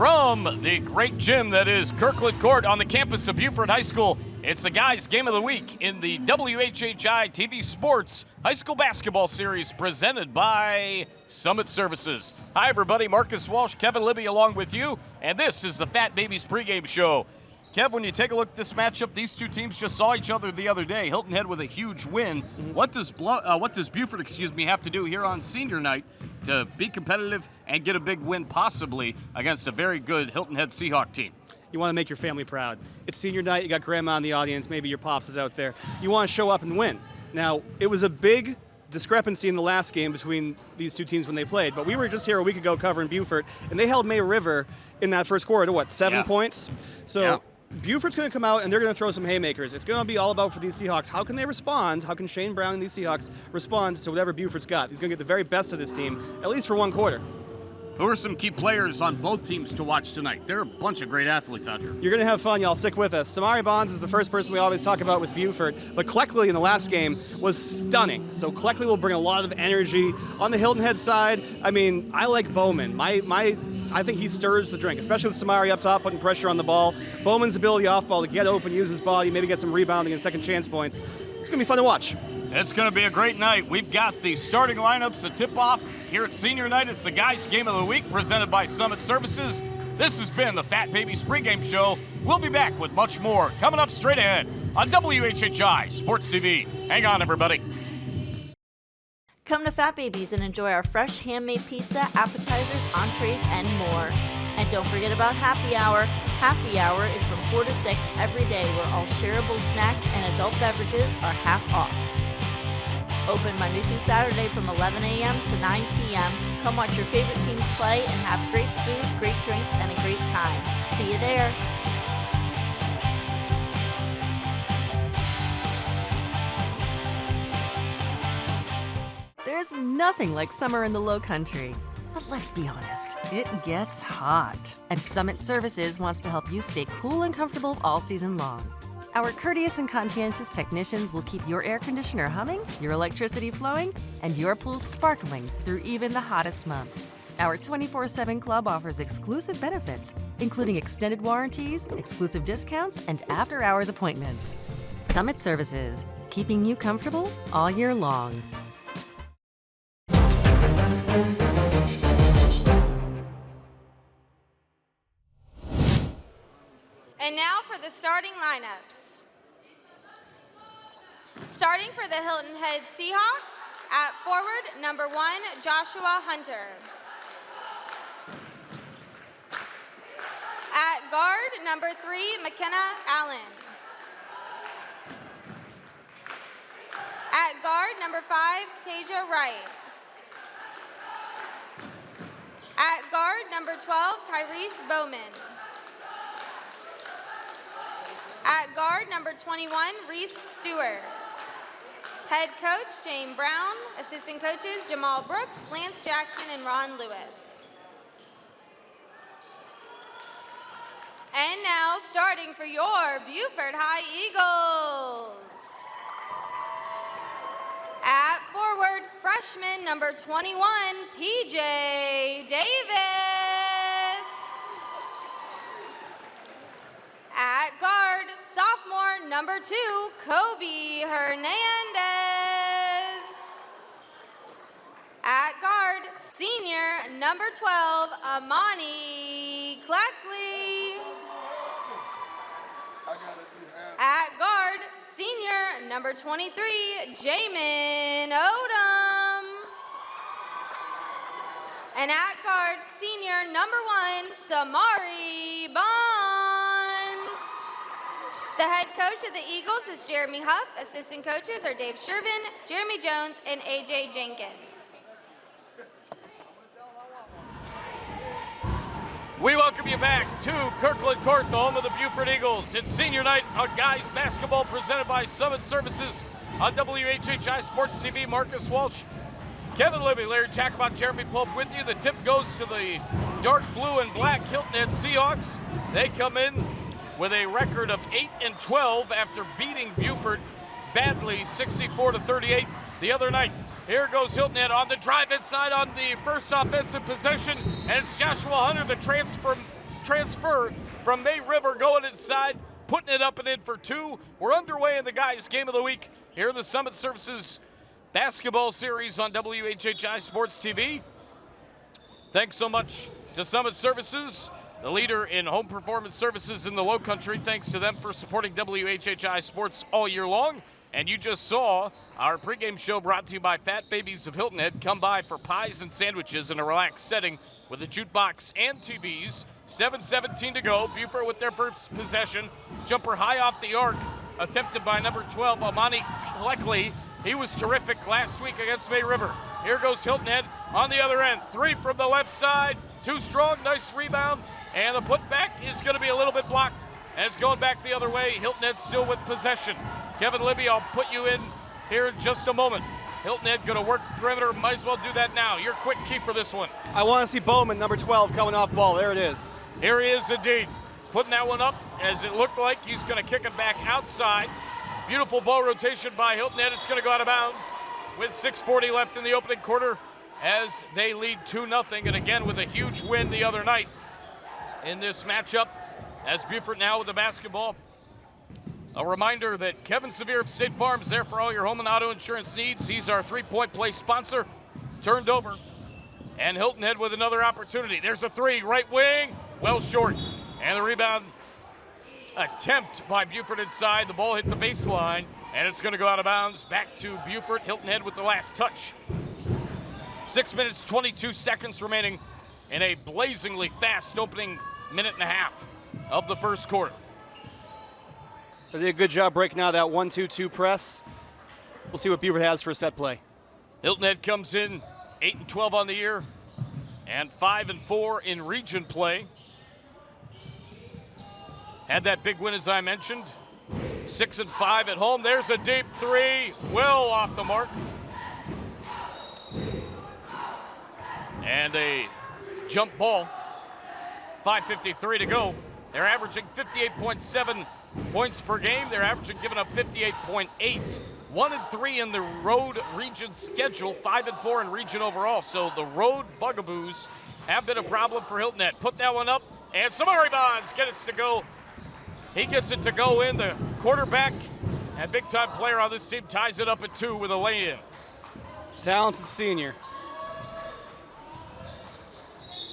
From the great gym that is Kirkland Court on the campus of Beaufort High School, it's the guys' game of the week in the WHHI-TV Sports High School Basketball Series presented by Summit Services. Hi, everybody. Marcus Walsh, Kevin Libby along with you, and this is the Fat Babies Pregame Show. Kev, when you take a look at this matchup, these two teams just saw each other the other day. Hilton Head with a huge win. What does Beaufort, have to do here on senior night to be competitive and get a big win possibly against a very good Hilton Head Seahawk team? You want to make your family proud. It's senior night. You got grandma in the audience. Maybe your pops is out there. You want to show up and win. Now, it was a big discrepancy in the last game between these two teams when they played, but we were just here a week ago covering Beaufort, and they held May River in that first quarter to, 7 points? So Beaufort's going to come out, and they're going to throw some haymakers. It's going to be all about for these Seahawks. How can they respond? How can Shane Brown and these Seahawks respond to whatever Beaufort's got? He's going to get the very best of this team, at least for one quarter. Who are some key players on both teams to watch tonight? There are a bunch of great athletes out here. You're going to have fun, y'all. Stick with us. Tamari Bonds is the first person we always talk about with Beaufort, but Cleckley in the last game was stunning. So Cleckley will bring a lot of energy. On the Hilton Head side, I mean, I like Bowman. I think he stirs the drink, especially with Samari up top, putting pressure on the ball. Bowman's ability off ball to get open, use his body, maybe get some rebounding and second chance points. It's going to be fun to watch. It's going to be a great night. We've got the starting lineups to tip off here at Senior Night. It's the guys' game of the week presented by Summit Services. This has been the Fat Babies Pregame Show. We'll be back with much more coming up straight ahead on WHHI Sports TV. Hang on, everybody. Come to Fat Babies and enjoy our fresh handmade pizza, appetizers, entrees, and more. And don't forget about Happy Hour. Happy Hour is from 4 to 6 every day, where all shareable snacks and adult beverages are half off. Open Monday through Saturday from 11 a.m. to 9 p.m. Come watch your favorite teams play and have great food, great drinks, and a great time. See you there. There's nothing like summer in the Lowcountry. But let's be honest, it gets hot. And Summit Services wants to help you stay cool and comfortable all season long. Our courteous and conscientious technicians will keep your air conditioner humming, your electricity flowing, and your pool sparkling through even the hottest months. Our 24/7 club offers exclusive benefits, including extended warranties, exclusive discounts, and after-hours appointments. Summit Services, keeping you comfortable all year long. And now for the starting lineups. Starting for the Hilton Head Seahawks, at forward, number 1, Joshua Hunter. At guard, number 3, McKenna Allen. At guard, number 5, Tasia Wright. At guard, number 12, Kyrese Bowman. At guard, number 21, Reese Stewart. Head coach, Shane Brown. Assistant coaches, Jamal Brooks, Lance Jackson, and Ron Lewis. And now, starting for your Beaufort High Eagles. At forward, freshman, number 21, PJ Davis. At guard, sophomore, number 2, Kobe Hernandez. At guard, senior, number 12, Amani Cleckley. At guard, senior, number 23, Jamin Odom. And at guard, senior, number 1, Samari Bonds. The head coach of the Eagles is Jeremy Huff. Assistant coaches are Dave Shervin, Jeremy Jones, and AJ Jenkins. We welcome you back to Kirkland Court, the home of the Beaufort Eagles. It's senior night on guys basketball presented by Summit Services on WHHI Sports TV. Marcus Walsh, Kevin Libby, Larry Jacobot, Jeremy Pope with you. The tip goes to the dark blue and black Hilton Head Seahawks. They come in with a record of 8-12 after beating Beaufort badly 64-38 the other night. Here goes Hilton Head on the drive inside on the first offensive possession, and it's Joshua Hunter, the transfer transfer from May River going inside, putting it up and in for 2. We're underway in the guys' game of the week here in the Summit Services basketball series on WHHI Sports TV. Thanks so much to Summit Services, the leader in home performance services in the Lowcountry. Thanks to them for supporting WHHI Sports all year long. And you just saw our pregame show brought to you by Fat Babies of Hilton Head. Come by for pies and sandwiches in a relaxed setting with a jukebox and TVs. 7:17 to go. Beaufort with their first possession. Jumper high off the arc, attempted by number 12, Amani Kleckley. He was terrific last week against May River. Here goes Hilton Head on the other end. 3 from the left side. Too strong, nice rebound. And the putback is going to be a little bit blocked. And it's going back the other way. Hilton Head still with possession. Kevin Libby, I'll put you in here in just a moment. Hilton Head going to work the perimeter. Might as well do that now. Your quick key for this one. I want to see Bowman, number 12, coming off ball. There it is. Here he is indeed. Putting that one up as it looked like he's going to kick it back outside. Beautiful ball rotation by Hilton Head. It's going to go out of bounds with 6:40 left in the opening quarter as they lead 2-0. And again with a huge win the other night in this matchup as Beaufort now with the basketball. A reminder that Kevin Sevier of State Farm is there for all your home and auto insurance needs. He's our three-point play sponsor. Turned over. And Hilton Head with another opportunity. There's a 3, right wing, well short. And the rebound attempt by Beaufort inside. The ball hit the baseline, and it's going to go out of bounds. Back to Beaufort. Hilton Head with the last touch. 6 minutes, 22 seconds remaining in a blazingly fast opening minute and a half of the first quarter. They did a good job breaking out of that 1-2-2 press. We'll see what Beaufort has for a set play. Hilton Head comes in 8-12 on the year and 5-4 in region play. Had that big win, as I mentioned. 6-5 at home. There's a deep 3, well off the mark. And a jump ball. 5:53 to go. They're averaging 58.7 points per game. They're averaging giving up 58.8. 1-3 in the road region schedule, 5-4 in region overall. So the road bugaboos have been a problem for Hilton Head. Put that one up, and Samari Bonds gets it to go. He gets it to go in. The quarterback and big-time player on this team ties it up at 2 with a lay-in. Talented senior.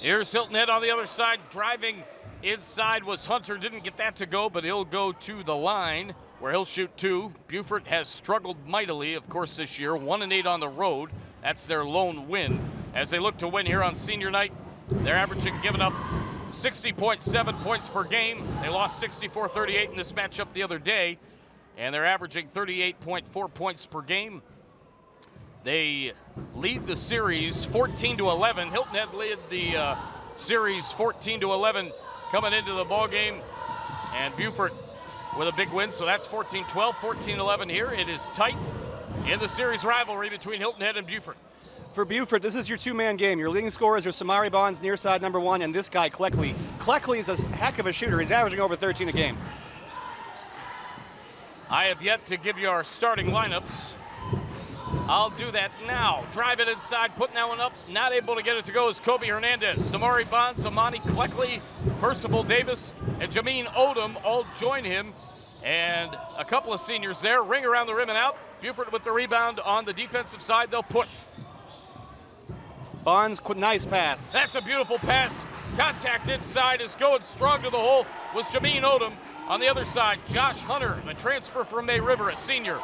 Here's Hilton Head on the other side. Driving inside was Hunter. Didn't get that to go, but he'll go to the line where he'll shoot 2. Beaufort has struggled mightily, of course, this year. 1-8 on the road. That's their lone win. As they look to win here on senior night, they're averaging giving up 60.7 points per game. They lost 64-38 in this matchup the other day, and they're averaging 38.4 points per game. They lead the series 14-11. Hilton Head led the series 14-11 coming into the ball game, and Beaufort with a big win. So that's 14-12, 14-11 here. It is tight in the series rivalry between Hilton Head and Beaufort. For Beaufort, this is your two-man game. Your leading scorers are Samari Bonds, near side number 1, and this guy, Kleckley. Kleckley is a heck of a shooter. He's averaging over 13 a game. I have yet to give you our starting lineups. I'll do that now. Drive it inside, putting that one up. Not able to get it to go is Kobe Hernandez. Samari Bonds, Amani Kleckley, Percival Davis, and Jameen Odom all join him. And a couple of seniors there. Ring around the rim and out. Beaufort with the rebound on the defensive side. They'll push. Bonds, nice pass. That's a beautiful pass. Contact inside is going strong to the hole was Jameen Odom. On the other side, Josh Hunter, the transfer from May River, a senior.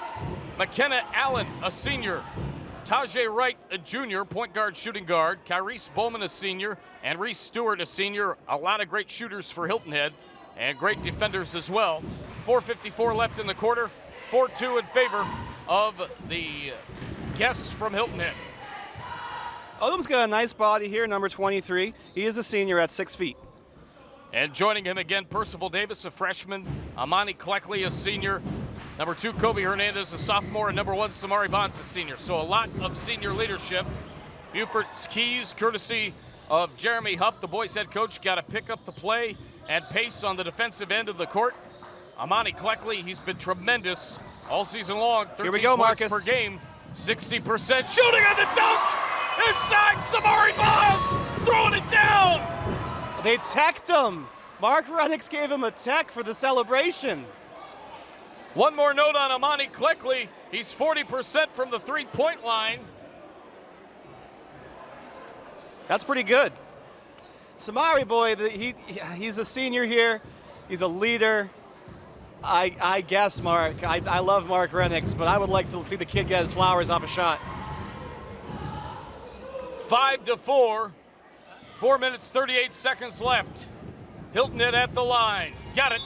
McKenna Allen, a senior. Tajay Wright, a junior, point guard, shooting guard. Kyrese Bowman, a senior. And Reese Stewart, a senior. A lot of great shooters for Hilton Head and great defenders as well. 4:54 left in the quarter. 4-2 in favor of the guests from Hilton Head. Odom's got a nice body here, number 23. He is a senior at 6 feet. And joining him again, Percival Davis, a freshman. Amani Kleckley, a senior. Number 2, Kobe Hernandez, a sophomore. And number 1, Samari Bonds, a senior. So a lot of senior leadership. Beaufort's keys, courtesy of Jeremy Huff, the boys' head coach, got to pick up the play and pace on the defensive end of the court. Amani Kleckley, he's been tremendous all season long. 13 Here we go, points Marcus. per game, 60% shooting on the dunk. Inside, Samari Bonds throwing it down. They teched him. Mark Rennicks gave him a tech for the celebration. One more note on Amani Cleckley. He's 40% from the three-point line. That's pretty good. Samari boy, he's the senior here. He's a leader. I guess, Mark. I love Mark Rennicks, but I would like to see the kid get his flowers off a shot. 5-4. 4 minutes, 38 seconds left. Hilton it at the line. Got it.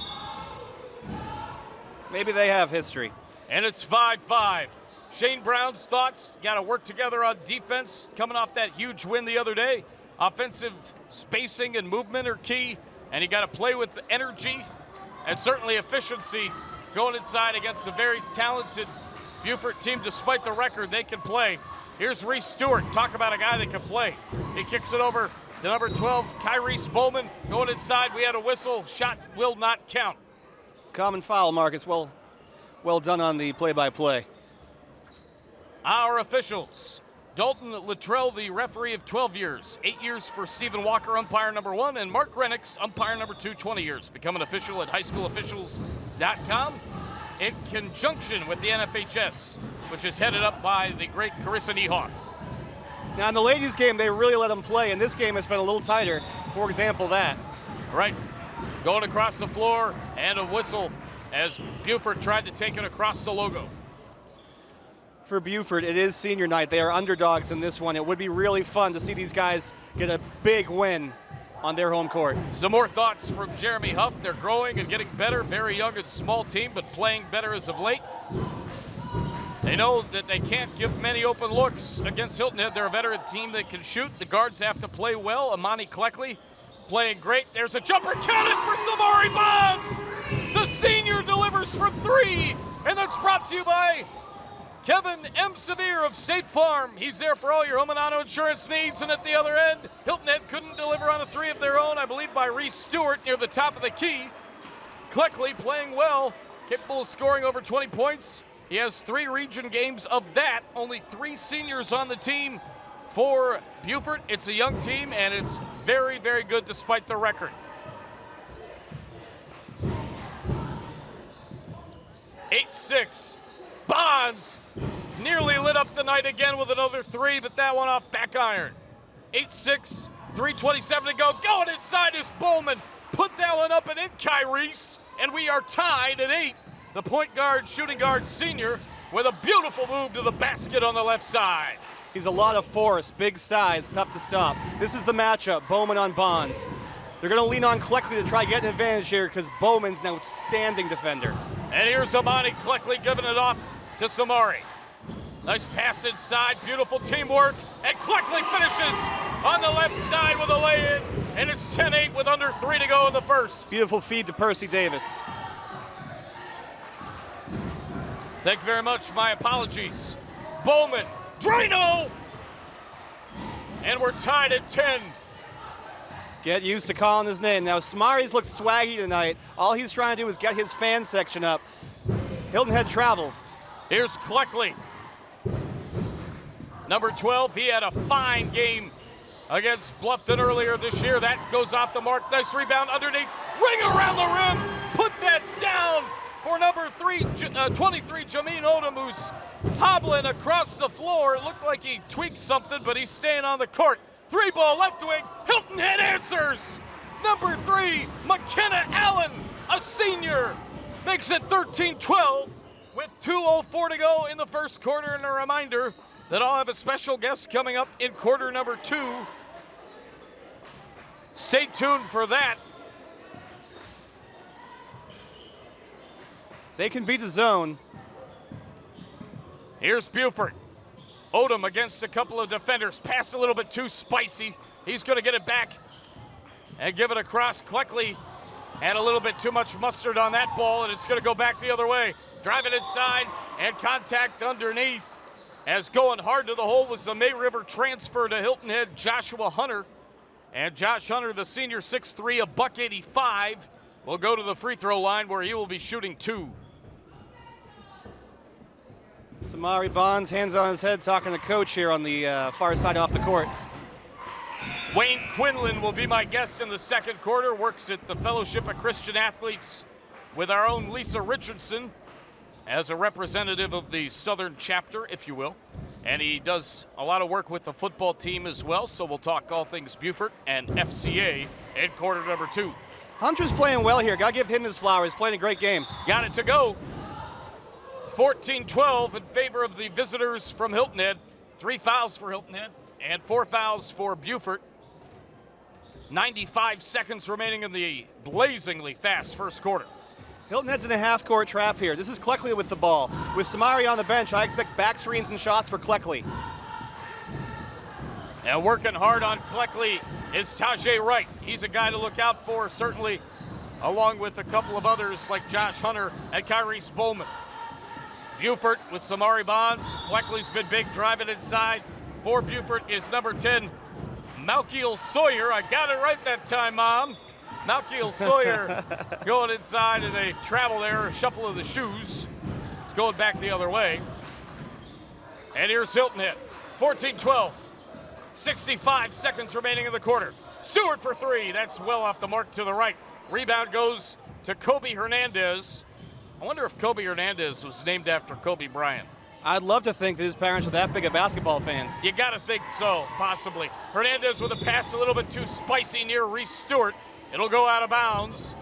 Maybe they have history. And it's 5-5. Shane Brown's thoughts, got to work together on defense, coming off that huge win the other day. Offensive spacing and movement are key, and you got to play with energy and certainly efficiency going inside against a very talented Beaufort team. Despite the record, they can play. Here's Reese Stewart. Talk about a guy that can play. He kicks it over to number 12, Kyrese Bowman. Going inside, we had a whistle. Shot will not count. Common foul, Marcus. Well done on the play-by-play. Our officials. Dalton Luttrell, the referee of 12 years. 8 years for Stephen Walker, umpire number 1, and Mark Rennicks, umpire number 2, 20 years. Become an official at highschoolofficials.com in conjunction with the NFHS, which is headed up by the great Carissa Niehoff. Now, in the ladies' game, they really let them play. In this game, it's been a little tighter. For example, that. Right. Going across the floor and a whistle as Beaufort tried to take it across the logo. For Beaufort, it is senior night. They are underdogs in this one. It would be really fun to see these guys get a big win on their home court. Some more thoughts from Jeremy Huff. They're growing and getting better. Very young and small team, but playing better as of late. They know that they can't give many open looks against Hilton Head. They're a veteran team that can shoot. The guards have to play well. Amani Cleckley playing great. There's a jumper cannon for Samari Bonds. The senior delivers from 3, and that's brought to you by Kevin M. Severe of State Farm. He's there for all your home and auto insurance needs. And at the other end, Hilton Head couldn't deliver on a 3 of their own, I believe by Reese Stewart near the top of the key. Cleckley playing well, capable of scoring over 20 points. He has 3 region games of that. Only 3 seniors on the team for Beaufort. It's a young team, and it's very, very good despite the record. 8-6. Bonds nearly lit up the night again with another 3, but that one off back iron. 8-6, 3:27 to go. Going inside is Bowman. Put that one up and in, Kyrese. And we are tied at 8. The point guard, shooting guard senior with a beautiful move to the basket on the left side. He's a lot of force, big size, tough to stop. This is the matchup, Bowman on Bonds. They're going to lean on Cleckley to try to get an advantage here because Bowman's an outstanding defender. And here's Amani Cleckley giving it off to Samari. Nice pass inside, beautiful teamwork, and Cleckley finishes on the left side with a lay-in, and it's 10-8 with under 3 to go in the first. Beautiful feed to Percy Davis. Thank you very much, my apologies. Bowman, Drano! And we're tied at 10. Get used to calling his name. Now, Samari's looked swaggy tonight. All he's trying to do is get his fan section up. Hilton Head travels. Here's Cleckley. Number 12, he had a fine game against Bluffton earlier this year. That goes off the mark. Nice rebound underneath. Ring around the rim. Put that down for number 23, Jameen Odom, who's hobbling across the floor. It looked like he tweaked something, but he's staying on the court. 3-ball left wing. Hilton Head answers. Number 3, McKenna Allen, a senior, makes it 13-12 with 2:04 to go in the first quarter. And a reminder that I'll have a special guest coming up in quarter number 2. Stay tuned for that. They can beat the zone. Here's Beaufort. Odom against a couple of defenders. Pass a little bit too spicy. He's going to get it back and give it across. Cleckley had a little bit too much mustard on that ball, and it's going to go back the other way. Drive it inside, and contact underneath. As going hard to the hole was the May River transfer to Hilton Head, Joshua Hunter. And Josh Hunter, the senior, 6'3", $185, will go to the free throw line where he will be shooting 2. Samari Bonds, hands on his head, talking to coach here on the far side off the court. Wayne Quinlan will be my guest in the second quarter, works at the Fellowship of Christian Athletes with our own Lisa Richardson as a representative of the Southern chapter, if you will. And he does a lot of work with the football team as well, so we'll talk all things Beaufort and FCA in quarter number 2. Hunter's playing well here. Gotta give him his flowers. Playing a great game. Got it to go. 14-12 in favor of the visitors from Hilton Head. 3 fouls for Hilton Head and 4 fouls for Beaufort. 95 seconds remaining in the blazingly fast first quarter. Hilton Head's in a half-court trap here. This is Cleckley with the ball. With Samari on the bench, I expect back screens and shots for Cleckley. And working hard on Cleckley is Tajay Wright. He's a guy to look out for, certainly, along with a couple of others like Josh Hunter and Kyrese Bowman. Beaufort with Samari Bonds. Cleckley's been big, driving inside. For Beaufort is number 10, Malkiel Sawyer. I got it right that time, Mom. Malkiel Sawyer going inside, and they travel there, a shuffle of the shoes. It's going back the other way. And here's Hilton Head, 14-12. 65 seconds remaining in the quarter. Stewart for 3. That's well off the mark to the right. Rebound goes to Kobe Hernandez. I wonder if Kobe Hernandez was named after Kobe Bryant. I'd love to think that his parents are that big of basketball fans. You gotta think so, possibly. Hernandez with a pass a little bit too spicy near Reese Stewart. It'll go out of bounds,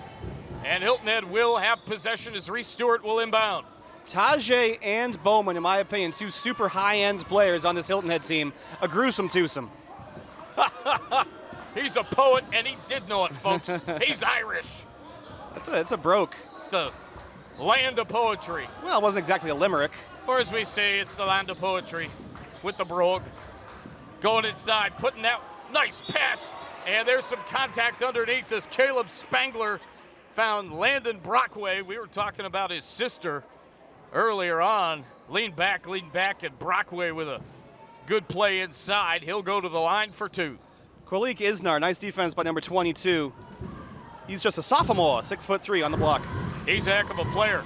and Hilton Head will have possession as Reese Stewart will inbound. Tajay and Bowman, in my opinion, 2 super high-end players on this Hilton Head team. A gruesome twosome. He's a poet, and he did know it, folks. He's Irish. It's a broke. It's the land of poetry. Well, it wasn't exactly a limerick. Or as we say, it's the land of poetry with the brogue. Going inside, putting that nice pass. And there's some contact underneath as Caleb Spangler found Landon Brockway. We were talking about his sister earlier on. Lean back, and Brockway with a good play inside. He'll go to the line for 2. Kwalik Isnar, nice defense by number 22. He's just a sophomore, 6'3" on the block. He's a heck of a player.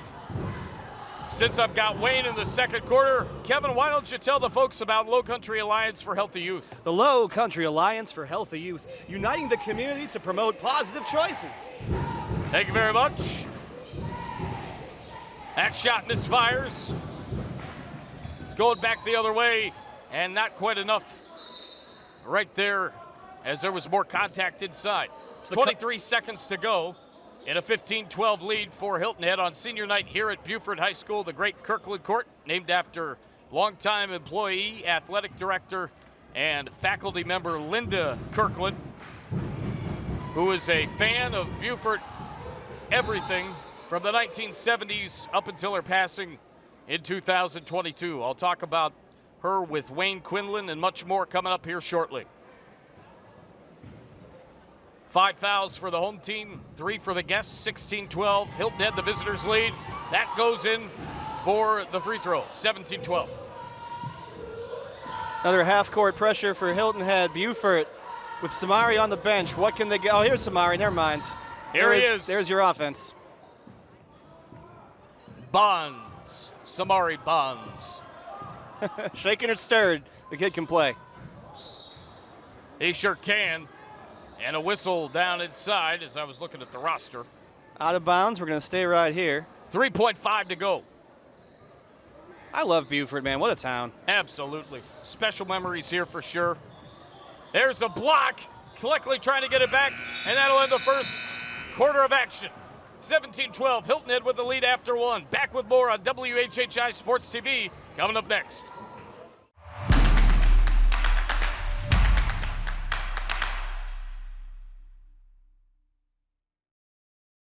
Since I've got Wayne in the second quarter, Kevin, why don't you tell the folks about Lowcountry Alliance for Healthy Youth? The Lowcountry Alliance for Healthy Youth, uniting the community to promote positive choices. Thank you very much. That shot misfires. Going back the other way, and not quite enough right there as there was more contact inside. 23 seconds to go. In a 15-12 lead for Hilton Head on senior night here at Beaufort High School, the great Kirkland Court, named after longtime employee, athletic director, and faculty member Linda Kirkland, who is a fan of Beaufort everything from the 1970s up until her passing in 2022. I'll talk about her with Wayne Quinlan and much more coming up here shortly. 5 fouls for the home team, 3 for the guests, 16-12. Hilton Head, the visitors lead. That goes in for the free throw, 17-12. Another half-court pressure for Hilton Head. Beaufort with Samari on the bench. What can they get? Oh, here's Samari, never mind. Here he is. There's your offense. Bonds, Samari Bonds. Shaken or stirred, the kid can play. He sure can. And a whistle down inside as I was looking at the roster. Out of bounds, we're going to stay right here. 3.5 to go. I love Beaufort, man. What a town. Absolutely. Special memories here for sure. There's a block. Cleckley trying to get it back, and that'll end the first quarter of action. 17-12, Hilton Head with the lead after 1. Back with more on WHHI Sports TV coming up next.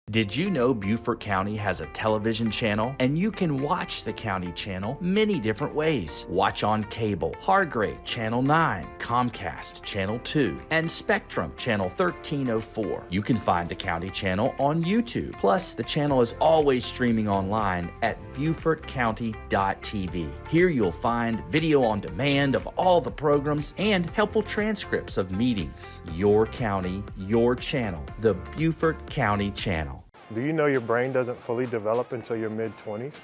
Did you know Beaufort County has a television channel? And you can watch the county channel many different ways. Watch on cable, Hargrave Channel 9, Comcast Channel 2, and Spectrum Channel 1304. You can find the county channel on YouTube. Plus, the channel is always streaming online at BeaufortCounty.tv. Here you'll find video on demand of all the programs and helpful transcripts of meetings. Your county, your channel, the Beaufort County Channel. Do you know your brain doesn't fully develop until your mid-20s?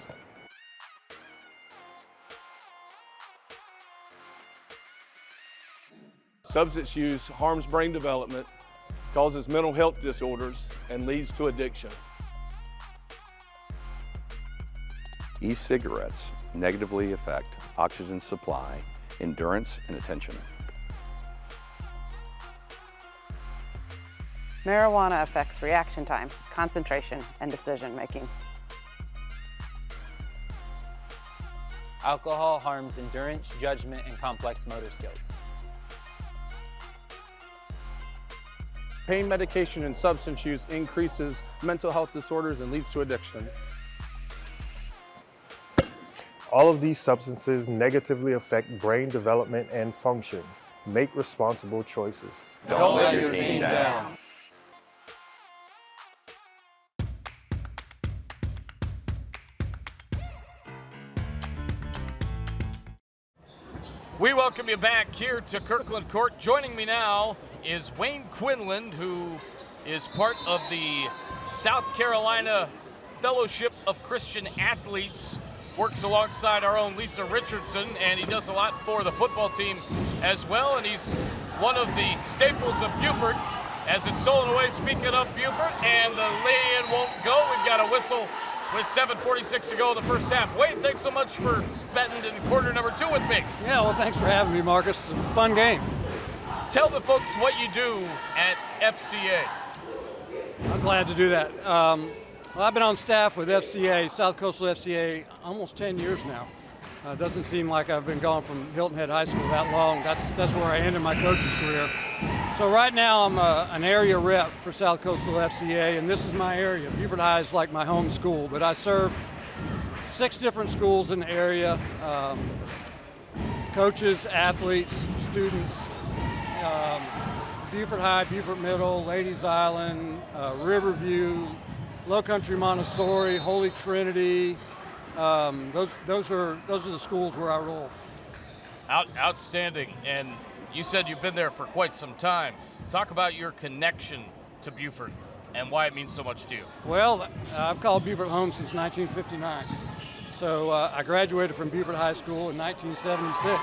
Substance use harms brain development, causes mental health disorders, and leads to addiction. E-cigarettes negatively affect oxygen supply, endurance, and attention. Marijuana affects reaction time, concentration, and decision making. Alcohol harms endurance, judgment, and complex motor skills. Pain medication and substance use increases mental health disorders and leads to addiction. All of these substances negatively affect brain development and function. Make responsible choices. Don't let your team down. We welcome you back here to Kirkland Court. Joining me now is Wayne Quinlan, who is part of the South Carolina Fellowship of Christian Athletes, works alongside our own Lisa Richardson, and he does a lot for the football team as well, and he's one of the staples of Beaufort as it's stolen away. Speaking of Beaufort, and the lay-in won't go. We've got a whistle with 7:46 to go in the first half. Wade, thanks so much for spending in quarter number 2 with me. Yeah, well, thanks for having me, Marcus. It's a fun game. Tell the folks what you do at FCA. I'm glad to do that. Well, I've been on staff with FCA, South Coastal FCA, almost 10 years now. It doesn't seem like I've been gone from Hilton Head High School that long. That's where I ended my coach's career. So right now I'm an area rep for South Coastal FCA, and this is my area. Beaufort High is like my home school, but I serve 6 different schools in the area, coaches, athletes, students, Beaufort High, Beaufort Middle, Ladies Island, Riverview, Lowcountry Montessori, Holy Trinity. Those are the schools where I roll. Outstanding. And you said you've been there for quite some time. Talk about your connection to Beaufort and why it means so much to you. Well, I've called Beaufort home since 1959. So I graduated from Beaufort High School in 1976.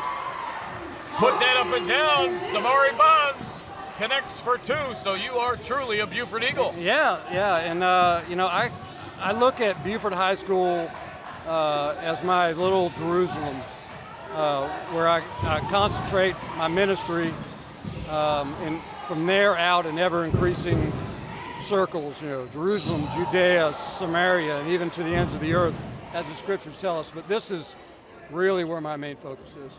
Put that up and down. Samari Bonds connects for 2, so you are truly a Beaufort Eagle. Yeah, and you know, I look at Beaufort High School as my little Jerusalem, where I concentrate my ministry, and from there out in ever-increasing circles, you know, Jerusalem, Judea, Samaria, and even to the ends of the earth, as the scriptures tell us. But this is really where my main focus is.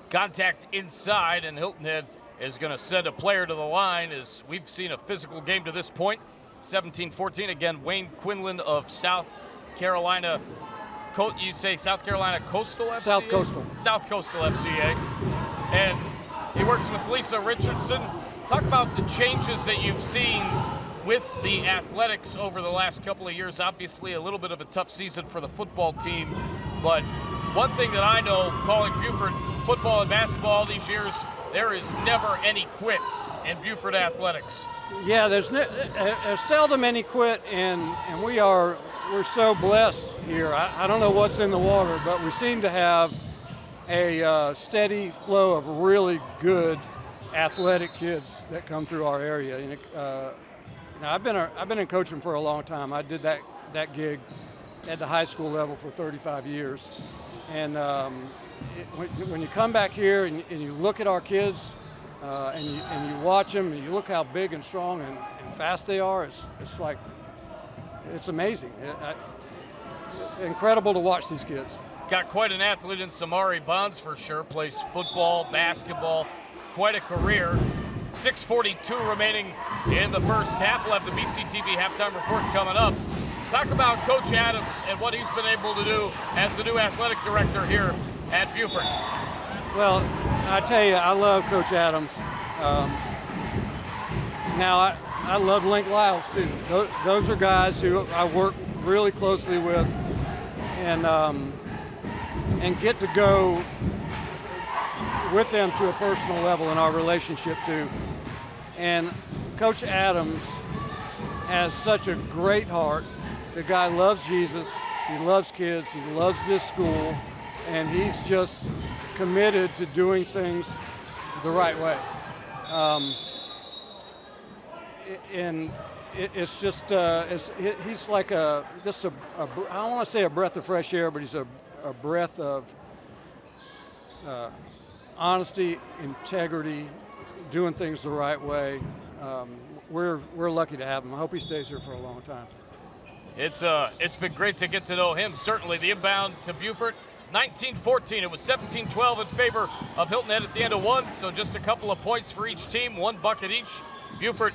Contact inside, and Hilton Head is going to send a player to the line, as we've seen a physical game to this point. 17-14, again, Wayne Quinlan of South Carolina. You say South Carolina Coastal FCA? South Coastal. South Coastal FCA. And he works with Lisa Richardson. Talk about the changes that you've seen with the athletics over the last couple of years. Obviously, a little bit of a tough season for the football team. But one thing that I know, calling Beaufort football and basketball all these years, there is never any quit in Beaufort athletics. Yeah, there's seldom any quit, and we're so blessed here. I don't know what's in the water, but we seem to have a steady flow of really good athletic kids that come through our area. And, now I've been in coaching for a long time. I did that gig at the high school level for 35 years, and when you come back here and you look at our kids and you watch them and you look how big and strong and fast they are, it's amazing. Incredible to watch these kids. Got quite an athlete in Samari Bonds for sure. Plays football, basketball, quite a career. 6:42 remaining in the first half. We'll have the BCTV halftime report coming up. Talk about Coach Adams and what he's been able to do as the new athletic director here at Beaufort. Well, I tell you, I love Coach Adams. Now, I love Link Lyles, too. Those are guys who I work really closely with and get to go with them to a personal level in our relationship, too. And Coach Adams has such a great heart. The guy loves Jesus, he loves kids, he loves this school, and he's just committed to doing things the right way. And it's just he's like I don't want to say a breath of fresh air, but he's a breath of honesty, integrity, doing things the right way. We're lucky to have him. I hope he stays here for a long time. It's been great to get to know him. Certainly the inbound to Beaufort, 19-14. It was 17-12 in favor of Hilton Head at the end of one, so just a couple of points for each team, 1 bucket each. Beaufort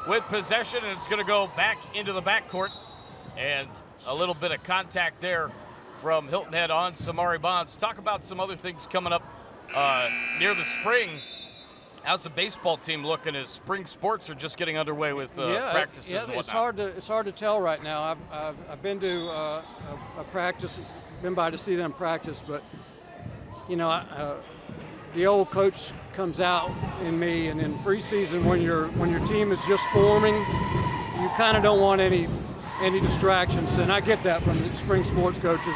with possession, and it's going to go back into the backcourt. And a little bit of contact there from Hilton Head on Samari Bonds. Talk about some other things coming up near the spring. How's the baseball team looking as spring sports are just getting underway with practices and whatnot? It's hard to tell right now. I've been to a practice, been by to see them practice, but the old coach comes out in me, and in preseason when your team is just forming, you kind of don't want any distractions, and I get that from the spring sports coaches.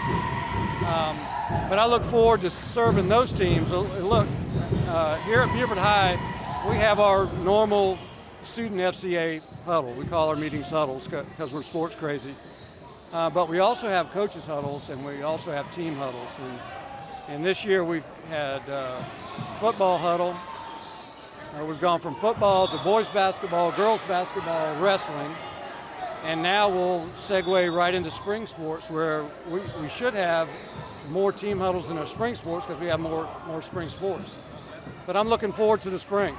But I look forward to serving those teams. Look, here at Beaufort High, we have our normal student FCA huddle. We call our meetings huddles because we're sports crazy. But we also have coaches huddles, and we also have team huddles. And this year we've had football huddle. We've gone from football to boys basketball, girls basketball, wrestling. And now we'll segue right into spring sports, where we should have more team huddles in our spring sports because we have more spring sports. But I'm looking forward to the spring.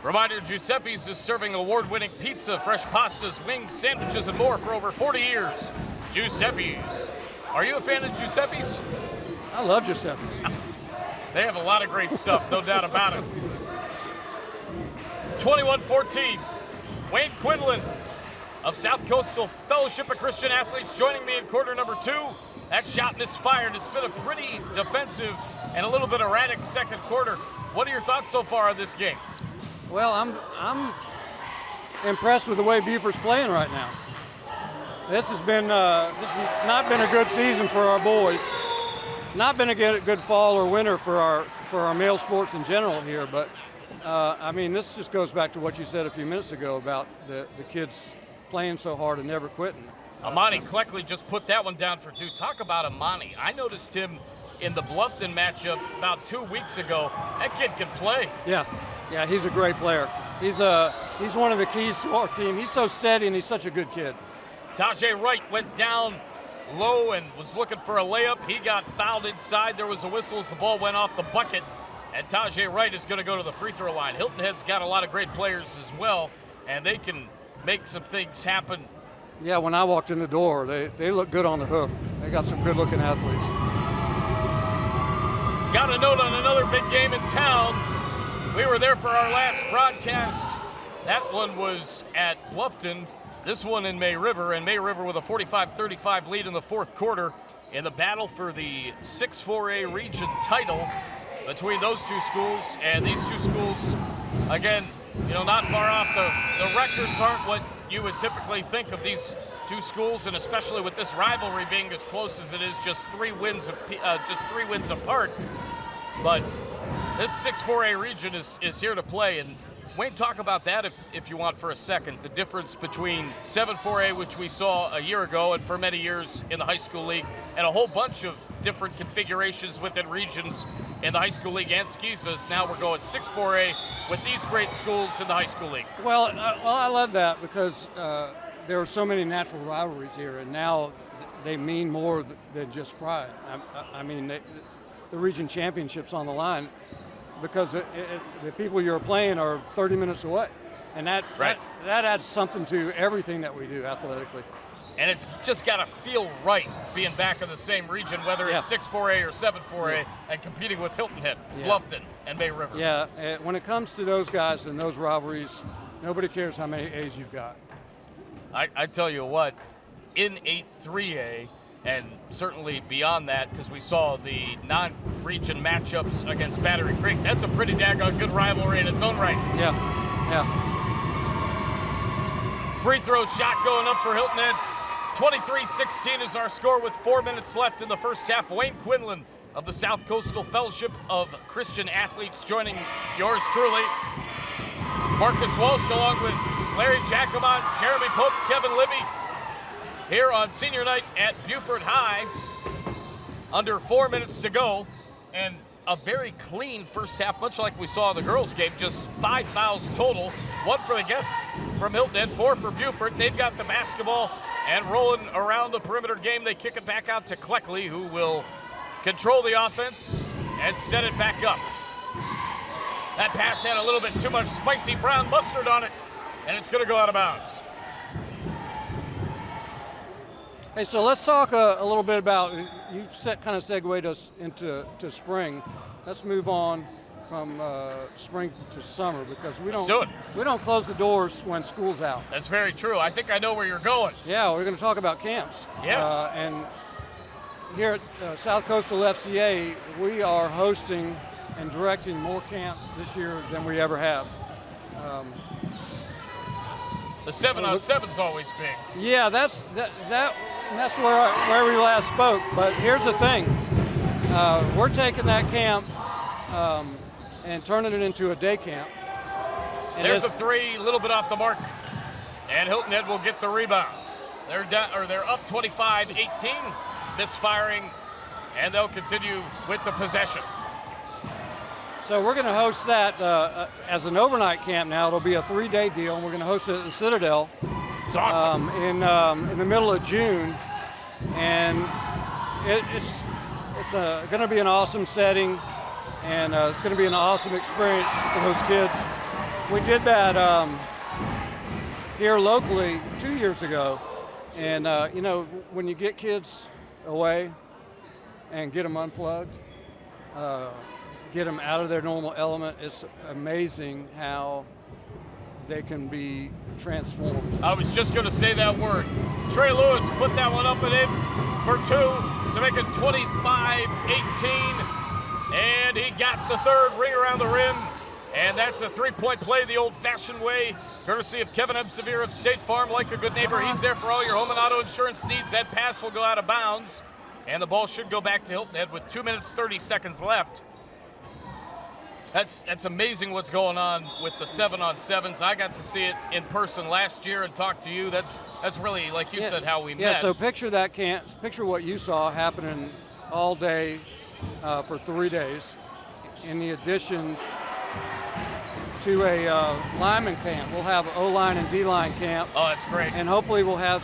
Reminder, Giuseppe's is serving award-winning pizza, fresh pastas, wings, sandwiches, and more for over 40 years. Giuseppe's. Are you a fan of Giuseppe's? I love Giuseppe's. They have a lot of great stuff, no doubt about it. 21-14. Wayne Quinlan of South Coastal Fellowship of Christian Athletes joining me in quarter number 2. That shot misfired. It's been a pretty defensive and a little bit erratic second quarter. What are your thoughts so far on this game? Well, I'm impressed with the way Beaufort's playing right now. This has not been a good season for our boys. Not been a good fall or winter for our male sports in general here, but this just goes back to what you said a few minutes ago about the kids playing so hard and never quitting. Amani Cleckley just put that one down for 2. Talk about Amani. I noticed him in the Bluffton matchup about 2 weeks ago. That kid can play. Yeah, he's a great player. He's one of the keys to our team. He's so steady and he's such a good kid. Tajay Wright went down low and was looking for a layup. He got fouled inside. There was a whistle as the ball went off the bucket, and Tajay Wright is going to go to the free throw line. Hilton Head's got a lot of great players as well, and they can make some things happen. Yeah, when I walked in the door, they look good on the hoof. They got some good-looking athletes. Got a note on another big game in town. We were there for our last broadcast. That one was at Bluffton. This one in May River, and May River with a 45-35 lead in the fourth quarter in the battle for the 6-4A region title between those two schools. And these two schools, again, not far off. The records aren't what you would typically think of these two schools, and especially with this rivalry being as close as it is, just 3 wins apart. But this 6-4A region is here to play, and Wayne, talk about that if you want for a second. The difference between 7-4A, which we saw a year ago and for many years in the high school league, and a whole bunch of different configurations within regions in the high school league and SCISAs. Now we're going 6-4A with these great schools in the high school league. Well, I love that because there are so many natural rivalries here, and now they mean more than just pride. The region championship's on the line because the people you're playing are 30 minutes away, and that adds something to everything that we do athletically. And it's just got to feel right being back in the same region, whether it's 6-4A or 7-4A, and competing with Hilton Head, Bluffton, and May River. Yeah, when it comes to those guys and those rivalries, nobody cares how many A's you've got. I tell you what, in 8-3A, and certainly beyond that, because we saw the non-region matchups against Battery Creek, that's a pretty daggone good rivalry in its own right. Yeah. Free throw shot going up for Hilton Head. 23-16 is our score with 4 minutes left in the first half. Wayne Quinlan of the South Coastal Fellowship of Christian Athletes joining yours truly. Marcus Walsh along with Larry Jacomont, Jeremy Pope, Kevin Libby here on senior night at Beaufort High. Under 4 minutes to go, and a very clean first half, much like we saw in the girls' game. Just 5 fouls total. 1 for the guests from Hilton and 4 for Beaufort. They've got the basketball and rolling around the perimeter game. They kick it back out to Cleckley, who will control the offense and set it back up. That pass had a little bit too much spicy brown mustard on it, and it's going to go out of bounds. Hey, so let's talk a little bit about, you kind of segued us into spring. Let's move on from spring to summer, because we don't close the doors when school's out. That's very true. I think I know where you're going. Yeah, we're going to talk about camps. Yes. And here at South Coastal FCA, we are hosting and directing more camps this year than we ever have. The 7-on-7's always big. Yeah, that's where we last spoke. But here's the thing: we're taking that camp and turning it into a day camp. And there's a three, a little bit off the mark, and Hilton Head will get the rebound. They're up 25-18, misfiring, and they'll continue with the possession. So we're going to host that as an overnight camp now. It'll be a 3-day deal, and we're going to host it at the Citadel. It's awesome. In the middle of June, and it's going to be an awesome setting, and it's going to be an awesome experience for those kids. We did that here locally 2 years ago, and when you get kids away and get them unplugged, get them out of their normal element, it's amazing how they can be transformed. I was just going to say that word. Trey Lewis put that one up and in for 2 to make it 25-18, and he got the third ring around the rim, and that's a 3-point play the old-fashioned way, courtesy of Kevin M. Severe of State Farm. Like a good neighbor, he's there for all your home and auto insurance needs. That pass will go out of bounds, and the ball should go back to Hilton Head with 2 minutes, 30 seconds left. That's amazing what's going on with the 7-on-7s. I got to see it in person last year and talk to you. That's really, like you said, how we met. Yeah, so picture that camp. Picture what you saw happening all day for 3 days, in the addition to a lineman camp. We'll have O-line and D-line camp. Oh, that's great. And hopefully we'll have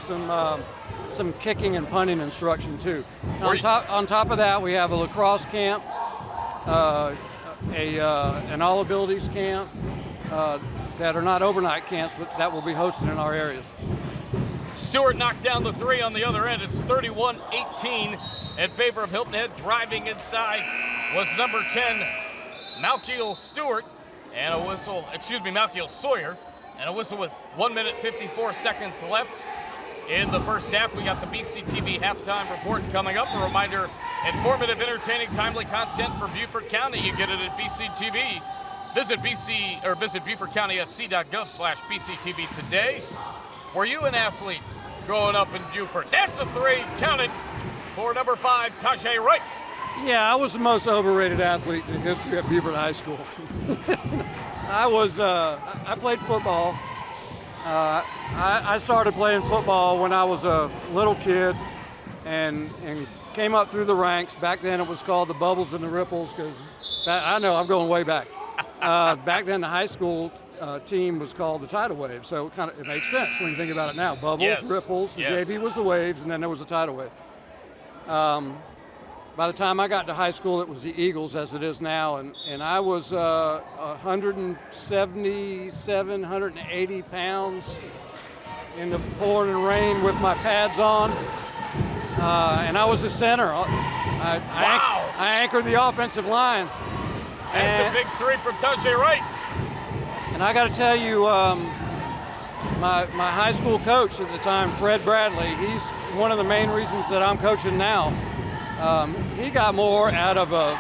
some kicking and punting instruction too. On top of that, we have a lacrosse camp, an all abilities camp that are not overnight camps, but that will be hosted in our areas. Stewart knocked down the 3 on the other end. It's 31-18 in favor of Hilton Head. Driving inside was number 10, Malkiel Stewart, and a whistle, Malkiel Sawyer, and a whistle with 1 minute 54 seconds left in the first half. We got the BCTV halftime report coming up. A reminder, informative, entertaining, timely content for Beaufort County. You get it at BCTV. Visit BeavertCountySC.gov/BCTV today. Were you an athlete growing up in Beaufort? That's a 3, count it, for number 5, Tajay Wright. Yeah, I was the most overrated athlete in history at Beaufort High School. I played football. I started playing football when I was a little kid and came up through the ranks. Back then it was called the Bubbles and the Ripples, because I know I'm going way back. Back then the high school team was called the Tidal Wave, so it makes sense when you think about it now. Bubbles, Ripples, the JV was the Waves, and then there was the Tidal Wave. By the time I got to high school, it was the Eagles, as it is now, and I was 177, 180 pounds in the pouring and rain with my pads on, and I was the center. I anchored the offensive line. That's a big 3 from Tajay Wright. And I got to tell you, my high school coach at the time, Fred Bradley, he's one of the main reasons that I'm coaching now. He got more out of an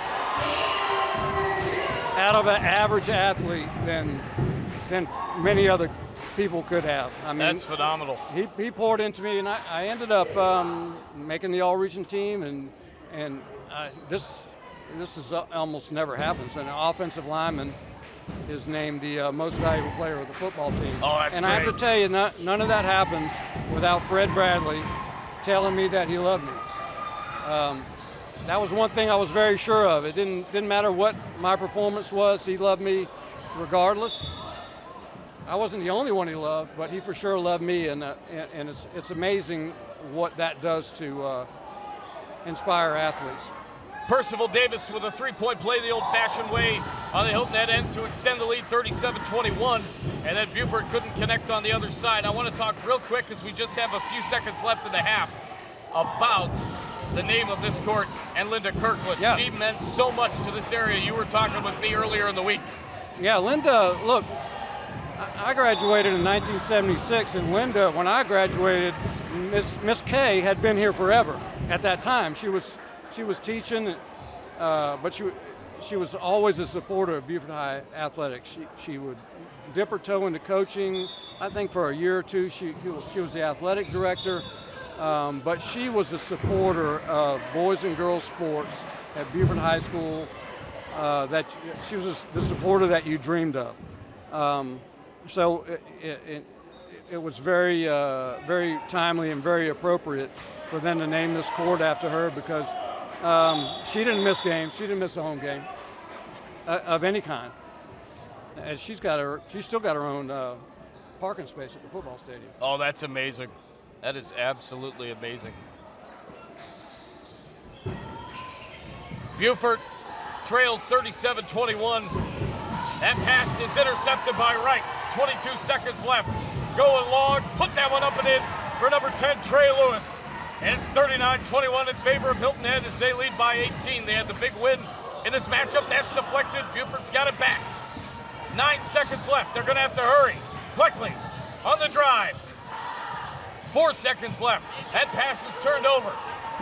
average athlete than many other people could have. I mean, that's phenomenal. He poured into me, and I ended up making the all-region team, and this has almost never happened. So an offensive lineman is named the most valuable player of the football team. Oh, that's and great. I have to tell you, none of that happens without Fred Bradley telling me that he loved me. That was one thing I was very sure of. It didn't matter what my performance was. He loved me regardless. I wasn't the only one he loved, but he for sure loved me, and it's amazing what that does to inspire athletes. Percival Davis with a three-point play the old-fashioned way on the Hilton head end to extend the lead 37-21, and then Beaufort couldn't connect on the other side. I want to talk real quick, because we just have a few seconds left in the half, about the name of this court and Linda Kirkland. Yeah. She meant so much to this area. You were talking with me earlier in the week. Yeah, Linda, look, I graduated in 1976, and Linda, when I graduated, Miss Kay had been here forever. At that time, she was teaching, but she was always a supporter of Beaufort High athletics. She would dip her toe into coaching. I think for a year or two, she was the athletic director, but she was a supporter of boys and girls sports at Beaufort High School. That she was the supporter that you dreamed of. So it was very timely and very appropriate for them to name this court after her, because she didn't miss games. She didn't miss a home game of any kind. And she's still got her own parking space at the football stadium. Oh, that's amazing. That is absolutely amazing. Beaufort trails 37-21. That pass is intercepted by Wright. 22 seconds left. Going long, put that one up and in for number 10, Trey Lewis. And it's 39-21 in favor of Hilton Head as they lead by 18. They had the big win in this matchup. That's deflected. Beaufort's got it back. 9 seconds left. They're going to have to hurry. Quickly on the drive. 4 seconds left. That pass is turned over.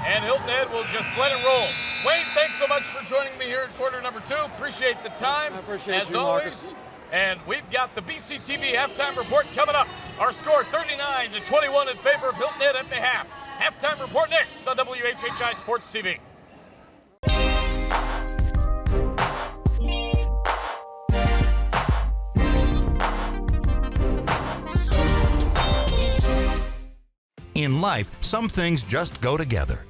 And Hilton Head will just let it roll. Wayne, thanks so much for joining me here in quarter number 2. Appreciate the time. I appreciate as you, always. Marcus. And we've got the BCTV halftime report coming up. Our score 39-21 in favor of Hilton Head at the half. Halftime report next on WHHI Sports TV. In life, some things just go together,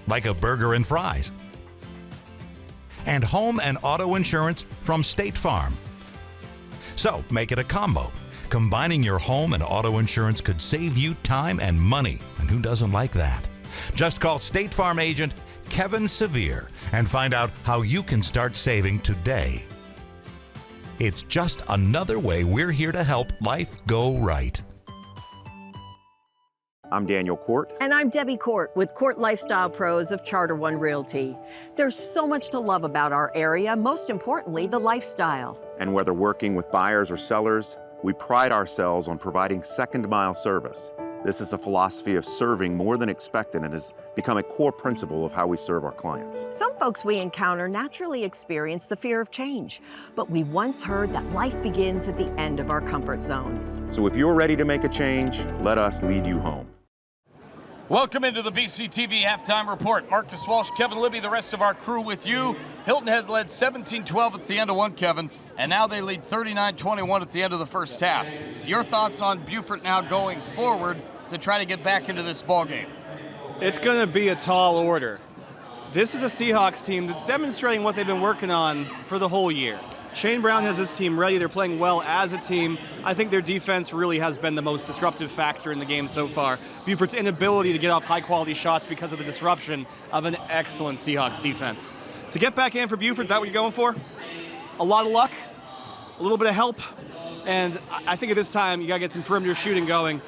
like a burger and fries. And home and auto insurance from State Farm. So make it a combo. Combining your home and auto insurance could save you time and money, and who doesn't like that? Just call State Farm agent Kevin Sevier and find out how you can start saving today. It's just another way we're here to help life go right. I'm Daniel Court. And I'm Debbie Court with Court Lifestyle Pros of Charter One Realty. There's so much to love about our area, most importantly, the lifestyle. And whether working with buyers or sellers, we pride ourselves on providing second-mile service. This is a philosophy of serving more than expected and has become a core principle of how we serve our clients. Some folks we encounter naturally experience the fear of change, but we once heard that life begins at the end of our comfort zones. So if you're ready to make a change, let us lead you home. Welcome into the BCTV halftime report. Marcus Walsh, Kevin Libby, the rest of our crew with you. Hilton Head led 17-12 at the end of one, Kevin, and now they lead 39-21 at the end of the first half. Your thoughts on Beaufort now going forward to try to get back into this ballgame? It's going to be a tall order. This is a Seahawks team that's demonstrating what they've been working on for the whole year. Shane Brown has his team ready. They're playing well as a team. I think their defense really has been the most disruptive factor in the game so far. Beaufort's inability to get off high-quality shots because of the disruption of an excellent Seahawks defense. To get back in for Beaufort, is that what you're going for? A lot of luck, a little bit of help, and I think at this time you got to get some perimeter shooting going.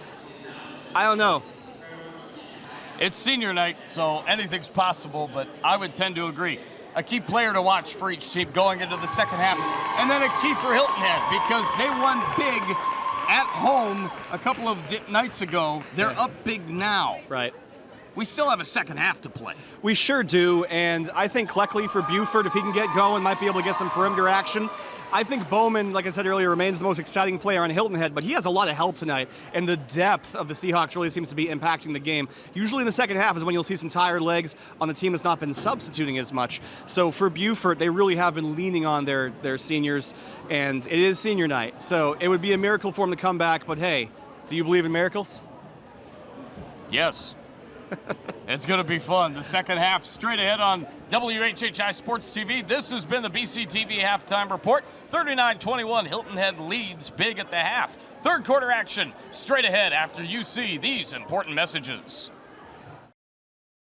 I don't know. It's senior night, so anything's possible, but I would tend to agree. A key player to watch for each team going into the second half, and then a key for Hilton Head because they won big at home a couple of nights ago. They're up big now. Right. We still have a second half to play. We sure do, and I think Cleckley for Beaufort, if he can get going, might be able to get some perimeter action. I think Bowman, like I said earlier, remains the most exciting player on Hilton Head, but he has a lot of help tonight, and the depth of the Seahawks really seems to be impacting the game. Usually in the second half is when you'll see some tired legs on the team that's not been substituting as much. So for Beaufort, they really have been leaning on their seniors, and it is senior night. So it would be a miracle for them to come back, but hey, do you believe in miracles? Yes. It's going to be fun. The second half straight ahead on WHHI Sports TV. This has been the BCTV Halftime Report. 39-21, Hilton Head leads big at the half. Third quarter action straight ahead after you see these important messages.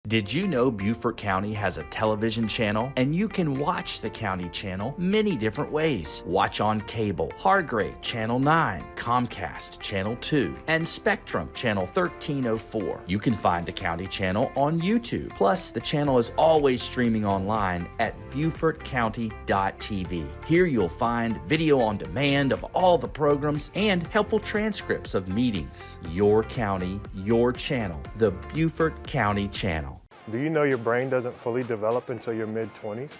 Did you know Beaufort County has a television channel? And you can watch the county channel many different ways. Watch on cable, Hargrave, Channel 9, Comcast, Channel 2, and Spectrum, Channel 1304. You can find the county channel on YouTube. Plus, the channel is always streaming online at BeaufortCounty.tv. Here you'll find video on demand of all the programs and helpful transcripts of meetings. Your county, your channel, the Beaufort County Channel. Do you know your brain doesn't fully develop until your mid-20s?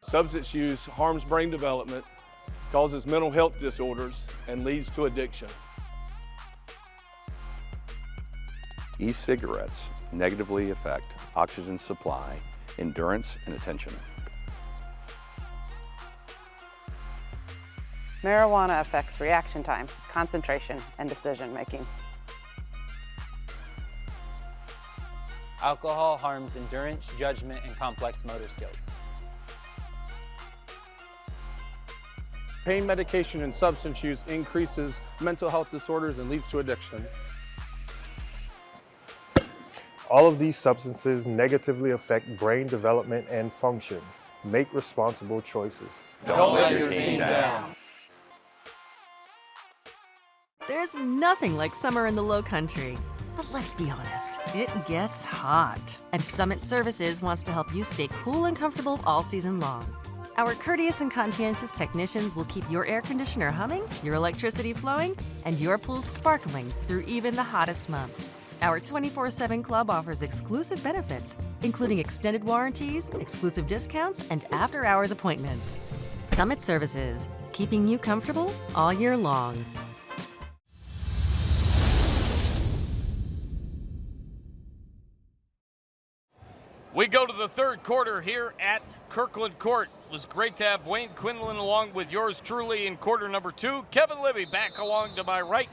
Substance use harms brain development, causes mental health disorders, and leads to addiction. E-cigarettes negatively affect oxygen supply, endurance, and attention. Marijuana affects reaction time, concentration, and decision making. Alcohol harms endurance, judgment, and complex motor skills. Pain medication and substance use increases mental health disorders and leads to addiction. All of these substances negatively affect brain development and function. Make responsible choices. Don't let your team down. There's nothing like summer in the Lowcountry. But let's be honest, it gets hot. And Summit Services wants to help you stay cool and comfortable all season long. Our courteous and conscientious technicians will keep your air conditioner humming, your electricity flowing, and your pool sparkling through even the hottest months. Our 24/7 club offers exclusive benefits, including extended warranties, exclusive discounts, and after-hours appointments. Summit Services, keeping you comfortable all year long. We go to the third quarter here at Kirkland Court. It was great to have Wayne Quinlan along with yours truly in quarter number 2. Kevin Libby back along to my right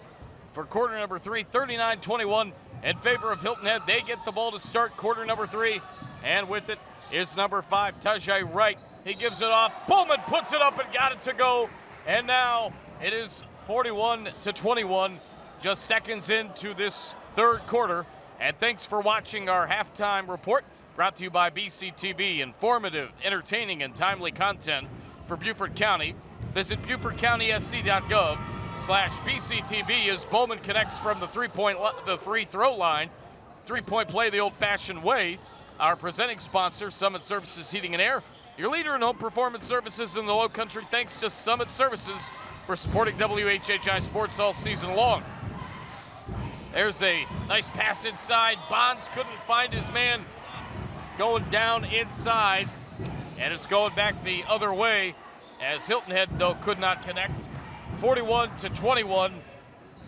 for quarter number 3, 39-21 in favor of Hilton Head. They get the ball to start quarter number 3, and with it is number 5, Tajay Wright. He gives it off. Bowman puts it up and got it to go, and now it is 41-21, just seconds into this third quarter. And thanks for watching our halftime report. Brought to you by BCTV, informative, entertaining, and timely content for Beaufort County. Visit BeaufortCountySC.gov/BCTV as Bowman connects from the free throw line. 3-point play the old-fashioned way. Our presenting sponsor, Summit Services Heating and Air, your leader in home performance services in the Lowcountry. Thanks to Summit Services for supporting WHHI Sports all season long. There's a nice pass inside. Bonds couldn't find his man. Going down inside, and it's going back the other way as Hilton Head, though, could not connect. 41-21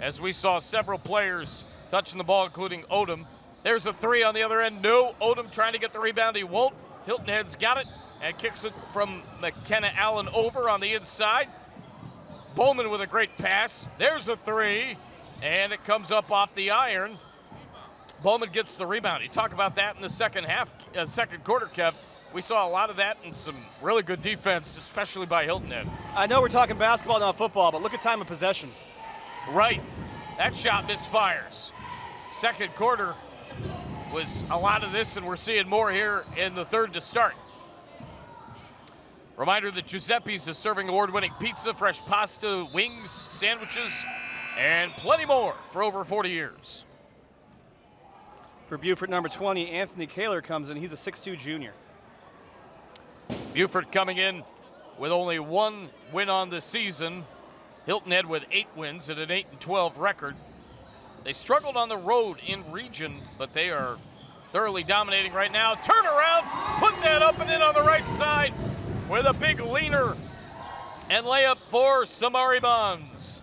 as we saw several players touching the ball, including Odom. There's a 3 on the other end. No, Odom trying to get the rebound. He won't. Hilton Head's got it and kicks it from McKenna Allen over on the inside. Bowman with a great pass. There's a 3, and it comes up off the iron. Bowman gets the rebound. You talk about that in the second quarter, Kev. We saw a lot of that and some really good defense, especially by Hilton Head. I know we're talking basketball, not football, but look at time of possession. Right. That shot misfires. Second quarter was a lot of this, and we're seeing more here in the third to start. Reminder that Giuseppe's is serving award-winning pizza, fresh pasta, wings, sandwiches, and plenty more for over 40 years. For Beaufort, number 20, Anthony Kaler comes in. He's a 6'2 junior. Beaufort coming in with only 1 win on the season. Hilton Head with 8 wins and an 8-12 record. They struggled on the road in region, but they are thoroughly dominating right now. Turn around, put that up and in on the right side with a big leaner and layup for Samari Bonds.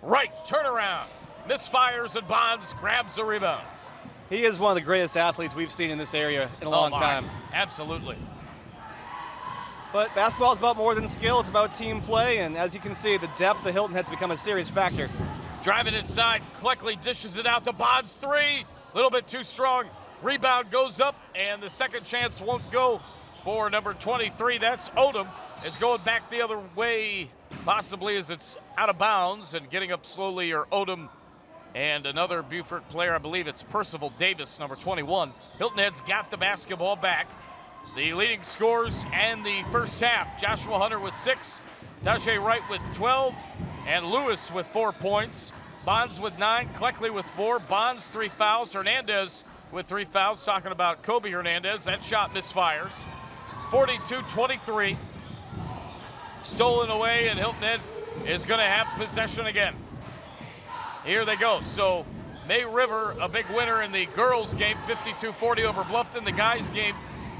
Right, turnaround, misfires and Bonds grabs the rebound. He is one of the greatest athletes we've seen in this area in a long time. Absolutely. But basketball is about more than skill. It's about team play, and as you can see, the depth of Hilton has become a serious factor. Driving inside, Cleckley dishes it out to Bonds, 3. A little bit too strong. Rebound goes up, and the second chance won't go for number 23. That's Odom. It's going back the other way, possibly as it's out of bounds, and getting up slowly are Odom and another Beaufort player. I believe it's Percival Davis, number 21. Hilton Head's got the basketball back. The leading scorers and the first half, Joshua Hunter with 6, Daje Wright with 12, and Lewis with 4 points. Bonds with 9, Cleckley with 4, Bonds 3 fouls, Hernandez with 3 fouls. Talking about Kobe Hernandez, that shot misfires. 42-23, stolen away, and Hilton Head is going to have possession again. Here they go. So May River, a big winner in the girls game, 52-40 over Bluffton. The guys game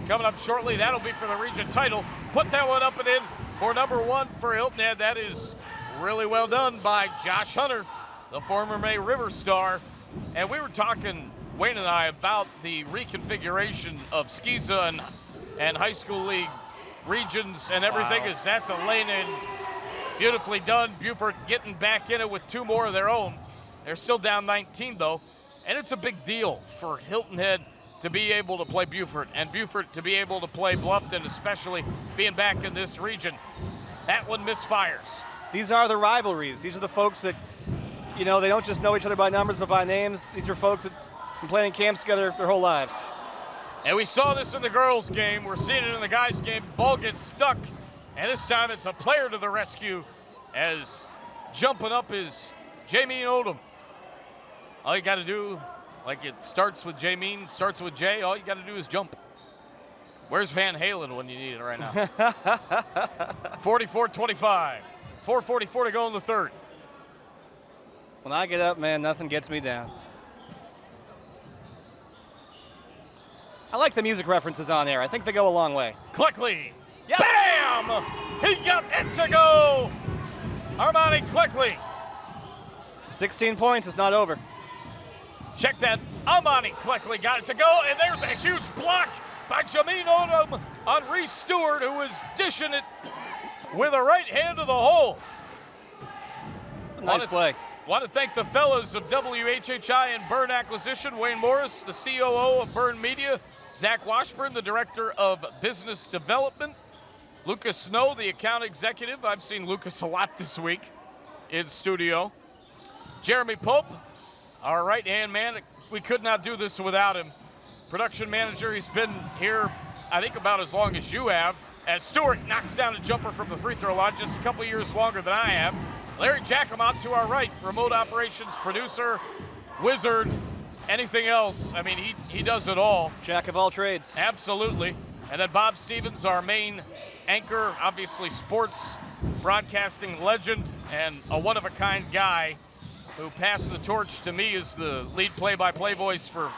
coming up shortly. That'll be for the region title. Put that one up and in for number 1 for Hilton Head. That is really well done by Josh Hunter, the former May River star. And we were talking, Wayne and I, about the reconfiguration of SCISA and high school league regions and everything. Wow. As that's a lane in, beautifully done. Beaufort getting back in it with 2 more of their own. They're still down 19 though, and it's a big deal for Hilton Head to be able to play Beaufort, and Beaufort to be able to play Bluffton, especially being back in this region. That one misfires. These are the rivalries. These are the folks that, they don't just know each other by numbers, but by names. These are folks that have been playing camps together their whole lives. And we saw this in the girls' game. We're seeing it in the guys' game. Ball gets stuck, and this time it's a player to the rescue as jumping up is Jamie Odom. All you got to do, like it starts with Jameen, starts with Jay, all you got to do is jump. Where's Van Halen when you need it right now? 44-25. 4:44 to go in the third. When I get up, man, nothing gets me down. I like the music references on there. I think they go a long way. Cleckley. Yes. Bam! He got it to go. Armani Cleckley. 16 points. It's not over. Check that. Armani Cleckley got it to go, and there's a huge block by Jameen Odom on Reese Stewart, who is dishing it with a right hand to the hole. Nice play. Want to thank the fellows of WHHI and Burn Acquisition, Wayne Morris, the COO of Burn Media, Zach Washburn, the Director of Business Development, Lucas Snow, the Account Executive. I've seen Lucas a lot this week in studio. Jeremy Pope, our right-hand man. We could not do this without him. Production manager, he's been here, I think, about as long as you have, as Stewart knocks down a jumper from the free throw line, just a couple years longer than I have. Larry Jackamont to our right, remote operations producer, wizard, anything else. I mean, he does it all. Jack of all trades. Absolutely. And then Bob Stevens, our main anchor, obviously sports broadcasting legend and a one-of-a-kind guy who passed the torch to me as the lead play-by-play voice for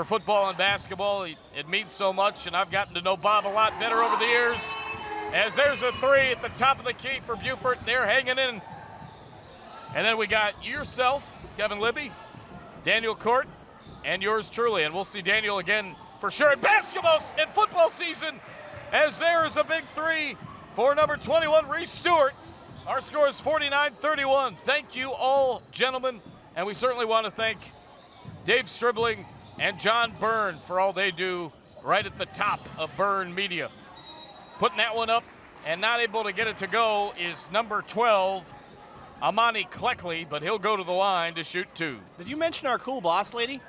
football and basketball. It means so much, and I've gotten to know Bob a lot better over the years. As there's a 3 at the top of the key for Beaufort. They're hanging in. And then we got yourself, Kevin Libby, Daniel Court, and yours truly. And we'll see Daniel again for sure in basketball and football season, as there is a big 3 for number 21, Reese Stewart. Our score is 49-31. Thank you all, gentlemen. And we certainly want to thank Dave Stribling and John Byrne for all they do right at the top of Byrne Media. Putting that one up and not able to get it to go is number 12, Amani Cleckley, but he'll go to the line to shoot 2. Did you mention our cool boss lady?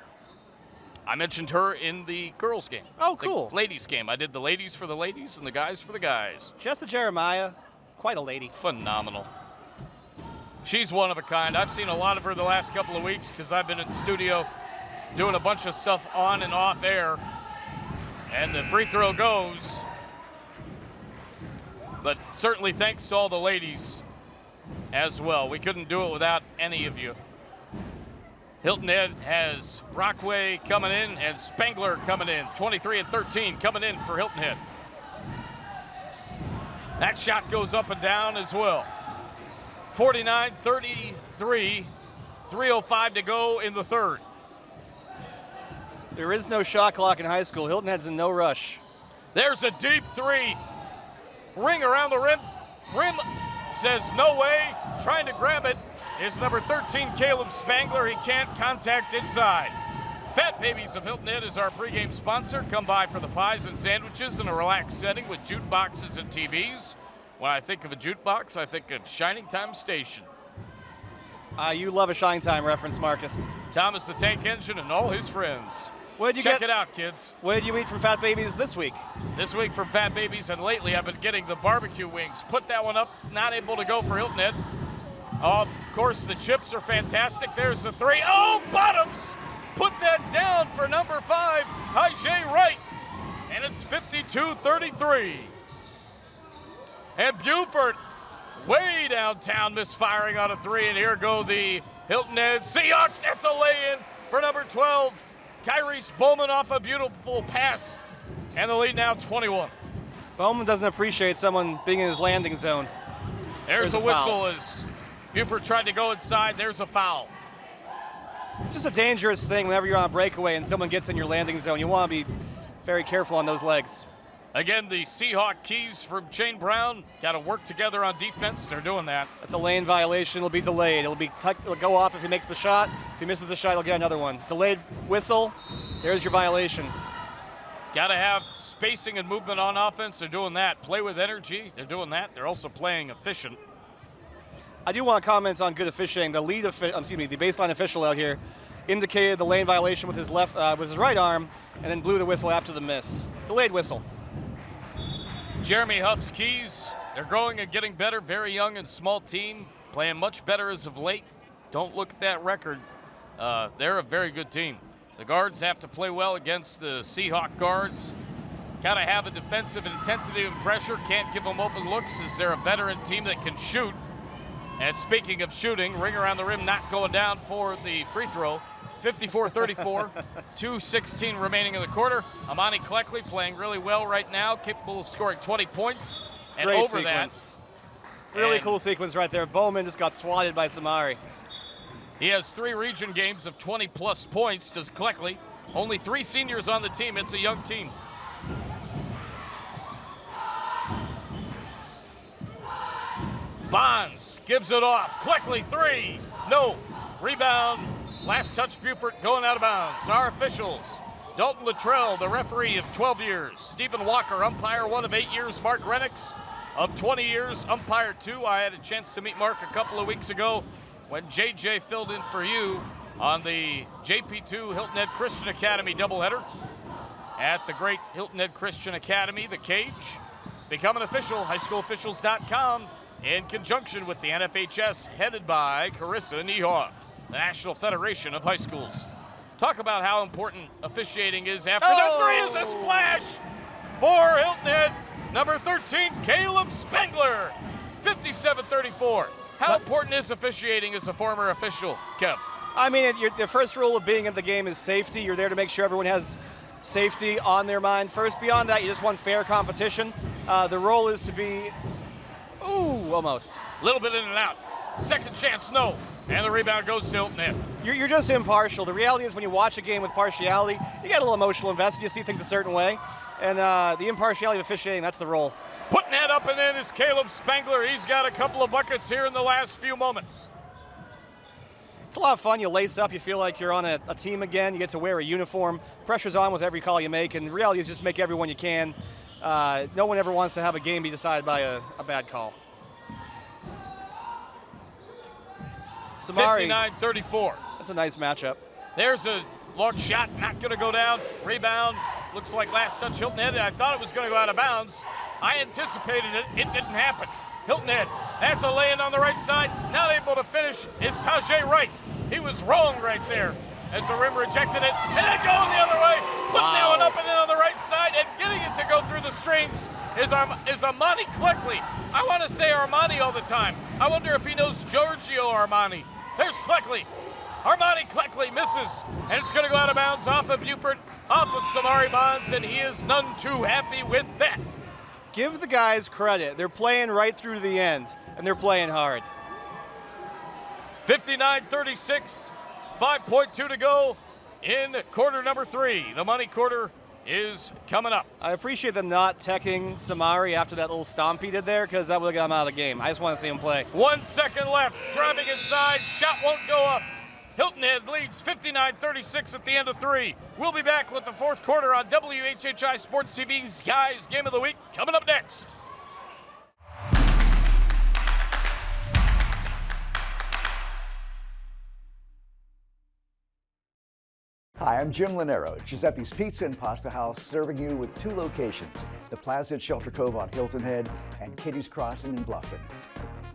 I mentioned her in the girls' game. Oh, cool. The ladies' game. I did the ladies for the ladies and the guys for the guys. Jessa Jeremiah, quite a lady. Phenomenal. She's one of a kind. I've seen a lot of her the last couple of weeks because I've been in studio doing a bunch of stuff on and off air. And the free throw goes. But certainly thanks to all the ladies as well. We couldn't do it without any of you. Hilton Head has Brockway coming in and Spangler coming in. 23 and 13 coming in for Hilton Head. That shot goes up and down as well. 49-33, 3:05 to go in the third. There is no shot clock in high school. Hilton Head's in no rush. There's a deep three. Ring around the rim. Rim says no way. Trying to grab it is number 13, Caleb Spangler. He can't contact inside. Fat Babies of Hilton Head is our pregame sponsor. Come by for the pies and sandwiches in a relaxed setting with jute boxes and TVs. When I think of a jute box, I think of Shining Time Station. You love a Shining Time reference, Marcus. Thomas the Tank Engine and all his friends. Check it out, kids. What did you eat from Fat Babies this week? This week from Fat Babies, and lately I've been getting the barbecue wings. Put that one up, not able to go for Hilton Head. Of course, the chips are fantastic. There's the three. Oh, bottoms! Put that down for number 5, Tajay Wright. And it's 52-33. And Beaufort, way downtown, misfiring on a three. And here go the Hilton Head Seahawks. That's a lay-in for number 12. Kyrese Bowman off a beautiful pass, and the lead now 21. Bowman doesn't appreciate someone being in his landing zone. There's a whistle as Beaufort tried to go inside. There's a foul. It's just a dangerous thing whenever you're on a breakaway and someone gets in your landing zone. You want to be very careful on those legs. Again, the Seahawk keys from Shane Brown got to work together on defense. They're doing that. That's a lane violation. It'll be delayed. It'll go off if he makes the shot. If he misses the shot, he'll get another one. Delayed whistle. There's your violation. Got to have spacing and movement on offense. They're doing that. Play with energy. They're doing that. They're also playing efficient. I do want to comment on good officiating. The the baseline official out here indicated the lane violation with his right arm, and then blew the whistle after the miss. Delayed whistle. Jeremy Huff's keys, they're growing and getting better. Very young and small team, playing much better as of late. Don't look at that record. They're a very good team. The guards have to play well against the Seahawk guards. Got to have a defensive intensity and pressure. Can't give them open looks as they're a veteran team that can shoot. And speaking of shooting, ring around the rim not going down for the free throw. 54-34, 2:16 remaining in the quarter. Amani Cleckley playing really well right now, capable of scoring 20 points. And Great over sequence. that. Really cool sequence right there. Bowman just got swatted by Samari. He has 3 region games of 20-plus points, does Cleckley. Only 3 seniors on the team. It's a young team. Bonds gives it off. Cleckley, 3. No. Rebound. Last touch, Beaufort going out of bounds. Our officials, Dalton Luttrell, the referee of 12 years. Stephen Walker, umpire 1 of 8 years. Mark Renix of 20 years, umpire 2. I had a chance to meet Mark a couple of weeks ago when JJ filled in for you on the JP2 Hilton Head Christian Academy doubleheader at the great Hilton Head Christian Academy, The Cage. Become an official, highschoolofficials.com, in conjunction with the NFHS, headed by Carissa Niehoff, the National Federation of High Schools. Talk about how important officiating is after that three is a splash for Hilton Head. Number 13, Caleb Spangler, 57-34. How important is officiating as a former official, Kev? I mean, the first rule of being in the game is safety. You're there to make sure everyone has safety on their mind first. Beyond that, you just want fair competition. The role is to be, almost. A little bit in and out. Second chance, no. And the rebound goes to Hilton Head. You're just impartial. The reality is when you watch a game with partiality, you get a little emotional invested. You see things a certain way. And the impartiality of officiating, that's the role. Putting that up and in is Caleb Spangler. He's got a couple of buckets here in the last few moments. It's a lot of fun. You lace up. You feel like you're on a team again. You get to wear a uniform. Pressure's on with every call you make. And the reality is just make every one you can. No one ever wants to have a game be decided by a bad call. Samari, 59-34. That's a nice matchup. There's a long shot, not going to go down. Rebound, looks like last touch Hilton Head. I thought it was going to go out of bounds. I anticipated it. It didn't happen. Hilton Head, that's a lay-in on the right side. Not able to finish is Tajay Wright. He was wrong right there as the rim rejected it. And then going the other way. Putting that one up and in on the right side and getting it to go through the strings is Armani Cleckley. I want to say Armani all the time. I wonder if he knows Giorgio Armani. There's Cleckley. Armani Cleckley misses, and it's going to go out of bounds off of Beaufort, off of Samari Bonds, and he is none too happy with that. Give the guys credit. They're playing right through to the end, and they're playing hard. 59-36, 5.2 to go in quarter number 3. The money quarter is coming up. I appreciate them not teching Samari after that little stomp he did there, because that would have got him out of the game. I just want to see him play. 1 second left, driving inside, shot won't go up. Hilton Head leads 59-36 at the end of 3. We'll be back with the fourth quarter on WHHI Sports TV's Guys Game of the Week coming up next. Hi, I'm Jim Lanero, Giuseppe's Pizza and Pasta House, serving you with 2 locations, the Plaza at Shelter Cove on Hilton Head and Kitty's Crossing in Bluffton.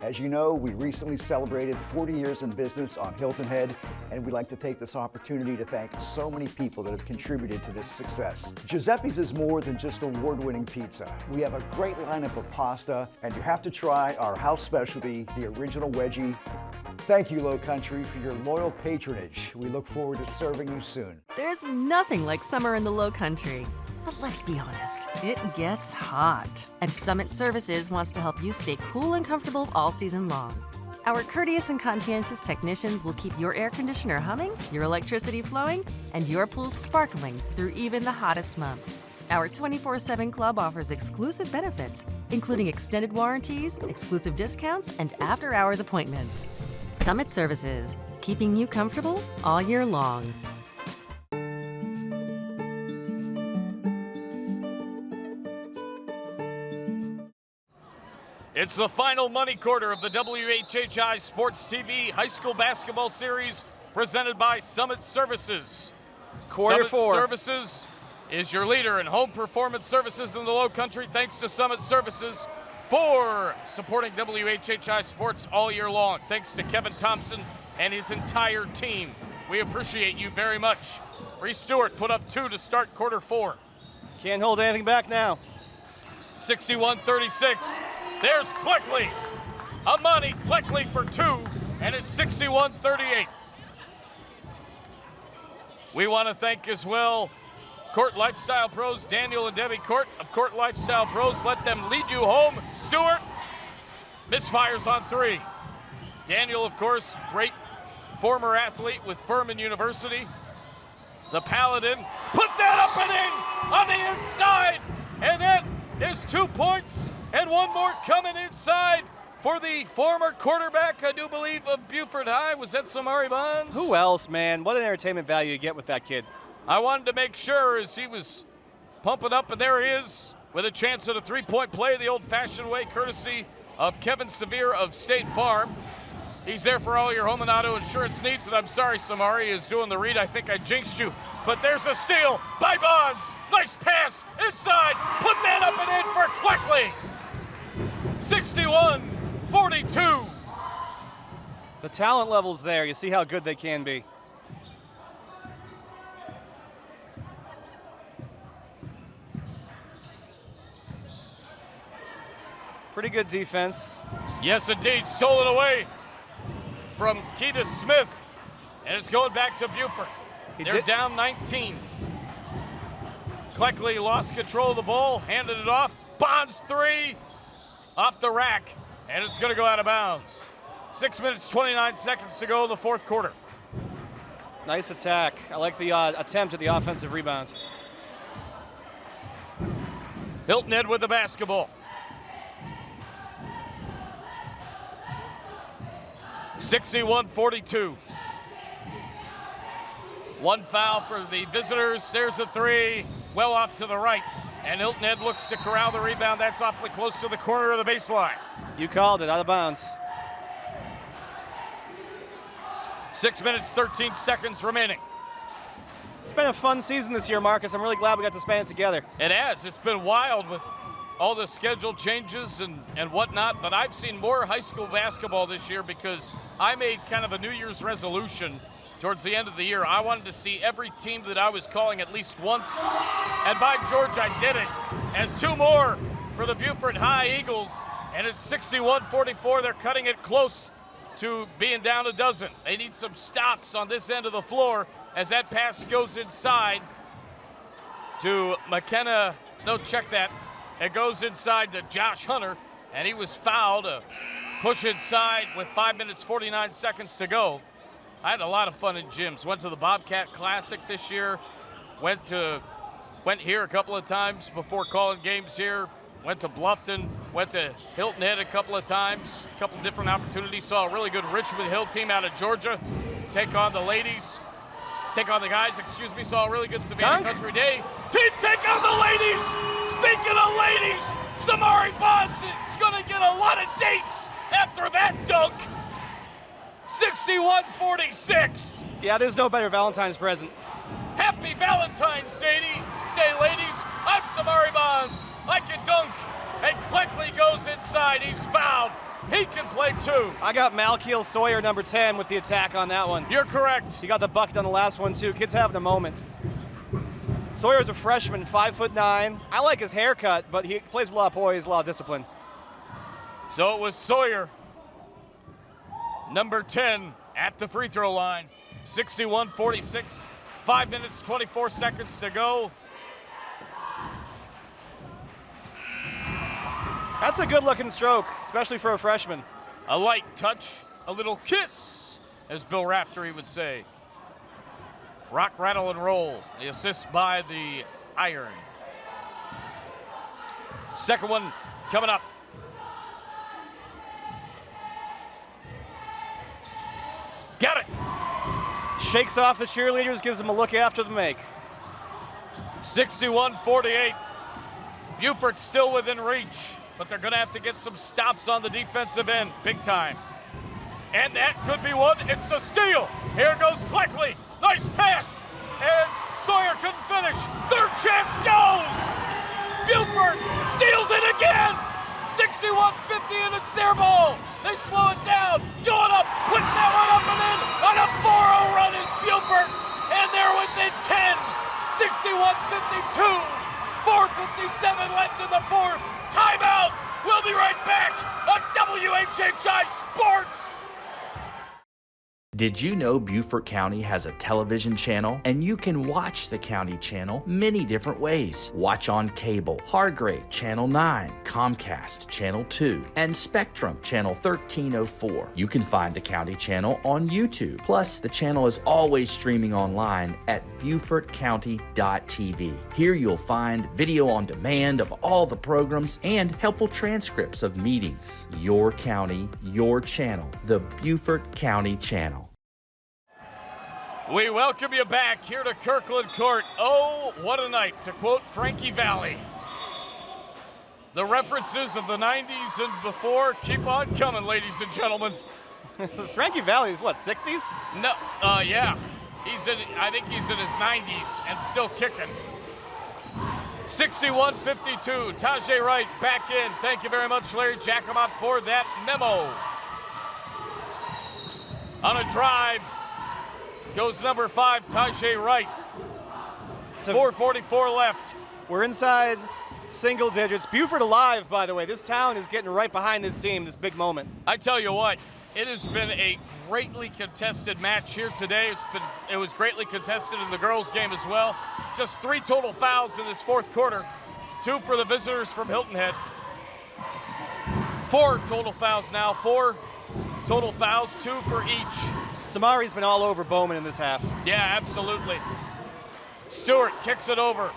As you know, we recently celebrated 40 years in business on Hilton Head, and we'd like to take this opportunity to thank so many people that have contributed to this success. Giuseppe's is more than just award-winning pizza. We have a great lineup of pasta, and you have to try our house specialty, the original wedgie. Thank you, Lowcountry, for your loyal patronage. We look forward to serving you soon. There's nothing like summer in the Lowcountry. But let's be honest, it gets hot. And Summit Services wants to help you stay cool and comfortable all season long. Our courteous and conscientious technicians will keep your air conditioner humming, your electricity flowing, and your pool sparkling through even the hottest months. Our 24/7 club offers exclusive benefits, including extended warranties, exclusive discounts, and after-hours appointments. Summit Services, keeping you comfortable all year long. It's the final money quarter of the WHHI Sports TV High School Basketball Series presented by Summit Services. Quarter 4. Services is your leader in home performance services in the Lowcountry. Thanks to Summit Services for supporting WHHI Sports all year long. Thanks to Kevin Thompson and his entire team. We appreciate you very much. Reese Stewart put up 2 to start quarter 4. Can't hold anything back now. 61-36. There's Cleckley. Amani Cleckley for 2, and it's 61-38. We want to thank as well Court Lifestyle Pros, Daniel and Debbie Court of Court Lifestyle Pros. Let them lead you home. Stewart misfires on 3. Daniel, of course, great former athlete with Furman University. The Paladin put that up and in on the inside, and that is 2 points. And one more coming inside for the former quarterback, I do believe, of Beaufort High. Was that Samari Bonds? Who else, man? What an entertainment value you get with that kid. I wanted to make sure as he was pumping up, and there he is with a chance at a 3-point play the old-fashioned way, courtesy of Kevin Sevier of State Farm. He's there for all your home and auto insurance needs, and I'm sorry Samari is doing the read. I think I jinxed you. But there's a steal by Bonds. Nice pass inside. Put that up and in for Cleckley. 61-42. The talent level's there. You see how good they can be. Pretty good defense. Yes, indeed. Stolen away from Keita Smith. And it's going back to Beaufort. They're down 19. Cleckley lost control of the ball, handed it off. Bonds 3. Off the rack, and it's going to go out of bounds. 6 minutes, 29 seconds to go in the fourth quarter. Nice attack. I like the attempt at the offensive rebound. Hilton Head with the basketball. 61-42. One foul for the visitors. There's a 3, well off to the right. And Hilton Head looks to corral the rebound. That's awfully close to the corner of the baseline. You called it, out of bounds. 6 minutes, 13 seconds remaining. It's been a fun season this year, Marcus. I'm really glad we got to spend it together. It has. It's been wild with all the schedule changes and whatnot, but I've seen more high school basketball this year because I made kind of a New Year's resolution towards the end of the year. I wanted to see every team that I was calling at least once, and by George, I did it. As 2 more for the Beaufort High Eagles, and it's 61-44. They're cutting it close to being down a dozen. They need some stops on this end of the floor as that pass goes inside to McKenna. No, check that. It goes inside to Josh Hunter, and he was fouled. A push inside with 5 minutes, 49 seconds to go. I had a lot of fun in gyms. Went to the Bobcat Classic this year. Went here a couple of times before calling games here. Went to Bluffton. Went to Hilton Head a couple of times. A couple different opportunities. Saw a really good Richmond Hill team out of Georgia take on the ladies. Take on the guys, excuse me. Saw a really good Savannah Country Day team take on the ladies. Speaking of ladies, Samari Bonds is going to get a lot of dates after that dunk. 61-46. Yeah, there's no better Valentine's present. Happy Valentine's Day, ladies. I'm Samari Bonds. I can dunk. And Cleckley goes inside. He's fouled. He can play too. I got Malkiel Sawyer, number 10, with the attack on that one. You're correct. He got the bucket on the last one too. Kids having a moment. Sawyer's a freshman, 5'9". I like his haircut, but he plays with a lot of poise, a lot of discipline. So it was Sawyer, number 10, at the free throw line. 61-46, 5 minutes, 24 seconds to go. That's a good-looking stroke, especially for a freshman. A light touch, a little kiss, as Bill Raftery would say. Rock, rattle, and roll. The assist by the Iron. Second one coming up. Got it. Shakes off the cheerleaders, gives them a look after the make. 61-48. Beaufort still within reach, but they're going to have to get some stops on the defensive end, big time. And that could be one. It's a steal. Here goes Cleckley. Nice pass. And Sawyer couldn't finish. Third chance goes. Beaufort steals it again. 61-50, and it's their ball. They slow it down. Going up. Put that one up and in. On a 4-0 run is Beaufort. And they're within 10. 61-52. 4:57 left in the fourth. Timeout. We'll be right back on WHHI Sports. Did you know Beaufort County has a television channel? And you can watch the county channel many different ways. Watch on cable, Hargrave, Channel 9, Comcast, Channel 2, and Spectrum, Channel 1304. You can find the county channel on YouTube. Plus, the channel is always streaming online at BeaufortCounty.tv. Here you'll find video on demand of all the programs and helpful transcripts of meetings. Your county, your channel, the Beaufort County Channel. We welcome you back here to Kirkland Court. Oh, what a night, to quote Frankie Valli. The references of the 90s and before keep on coming, ladies and gentlemen. Frankie Valli is what, 60s? No, yeah. I think he's in his 90s and still kicking. 61-52, Tajay Wright back in. Thank you very much, Larry Jacomot, for that memo. On a drive, goes number 5, Tajay Wright. 4:44 left. We're inside single digits. Beaufort alive, by the way. This town is getting right behind this team, this big moment. I tell you what, it has been a greatly contested match here today. It was greatly contested in the girls' game as well. Just 3 total fouls in this fourth quarter. 2 for the visitors from Hilton Head. 4 total fouls now. 4 total fouls, 2 for each. Samari's been all over Bowman in this half. Yeah, absolutely. Stewart kicks it over.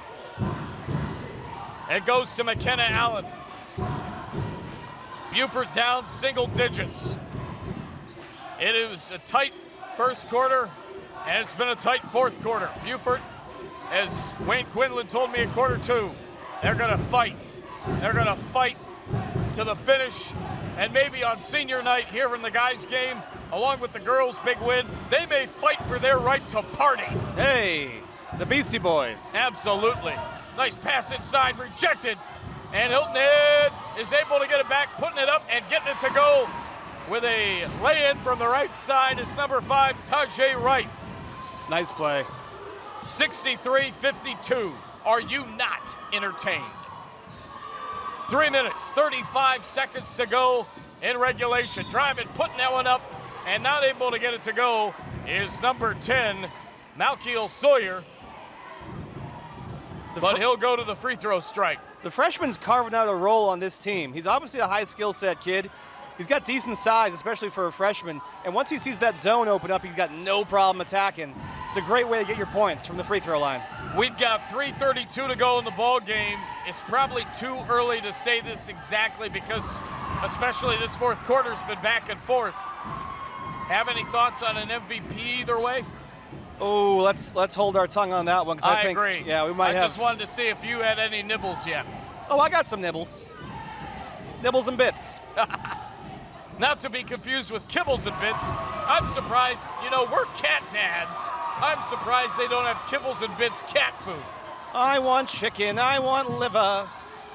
It goes to McKenna Allen. Beaufort down single digits. It is a tight first quarter, and it's been a tight fourth quarter. Beaufort, as Wayne Quinlan told me in quarter 2, they're going to fight. They're going to fight to the finish. And maybe on senior night here in the guys' game, along with the girls' big win, they may fight for their right to party. Hey, the Beastie Boys. Absolutely. Nice pass inside, rejected. And Hilton Head is able to get it back, putting it up and getting it to go with a lay-in from the right side is number 5, Tajay Wright. Nice play. 63-52. Are you not entertained? 3 minutes, 35 seconds to go in regulation. Driving, putting that one up, and not able to get it to go is number 10, Malkiel Sawyer. But he'll go to the free throw strike. The freshman's carving out a role on this team. He's obviously a high skill set kid. He's got decent size, especially for a freshman. And once he sees that zone open up, he's got no problem attacking. It's a great way to get your points from the free throw line. We've got 3:32 to go in the ball game. It's probably too early to say this exactly because especially this fourth quarter's been back and forth. Have any thoughts on an MVP either way? Oh, let's hold our tongue on that one. I think, agree. Yeah, we might have. I just wanted to see if you had any nibbles yet. Oh, I got some nibbles. Nibbles and bits. Not to be confused with kibbles and bits. I'm surprised, we're cat dads. I'm surprised they don't have kibbles and bits cat food. I want chicken, I want liver.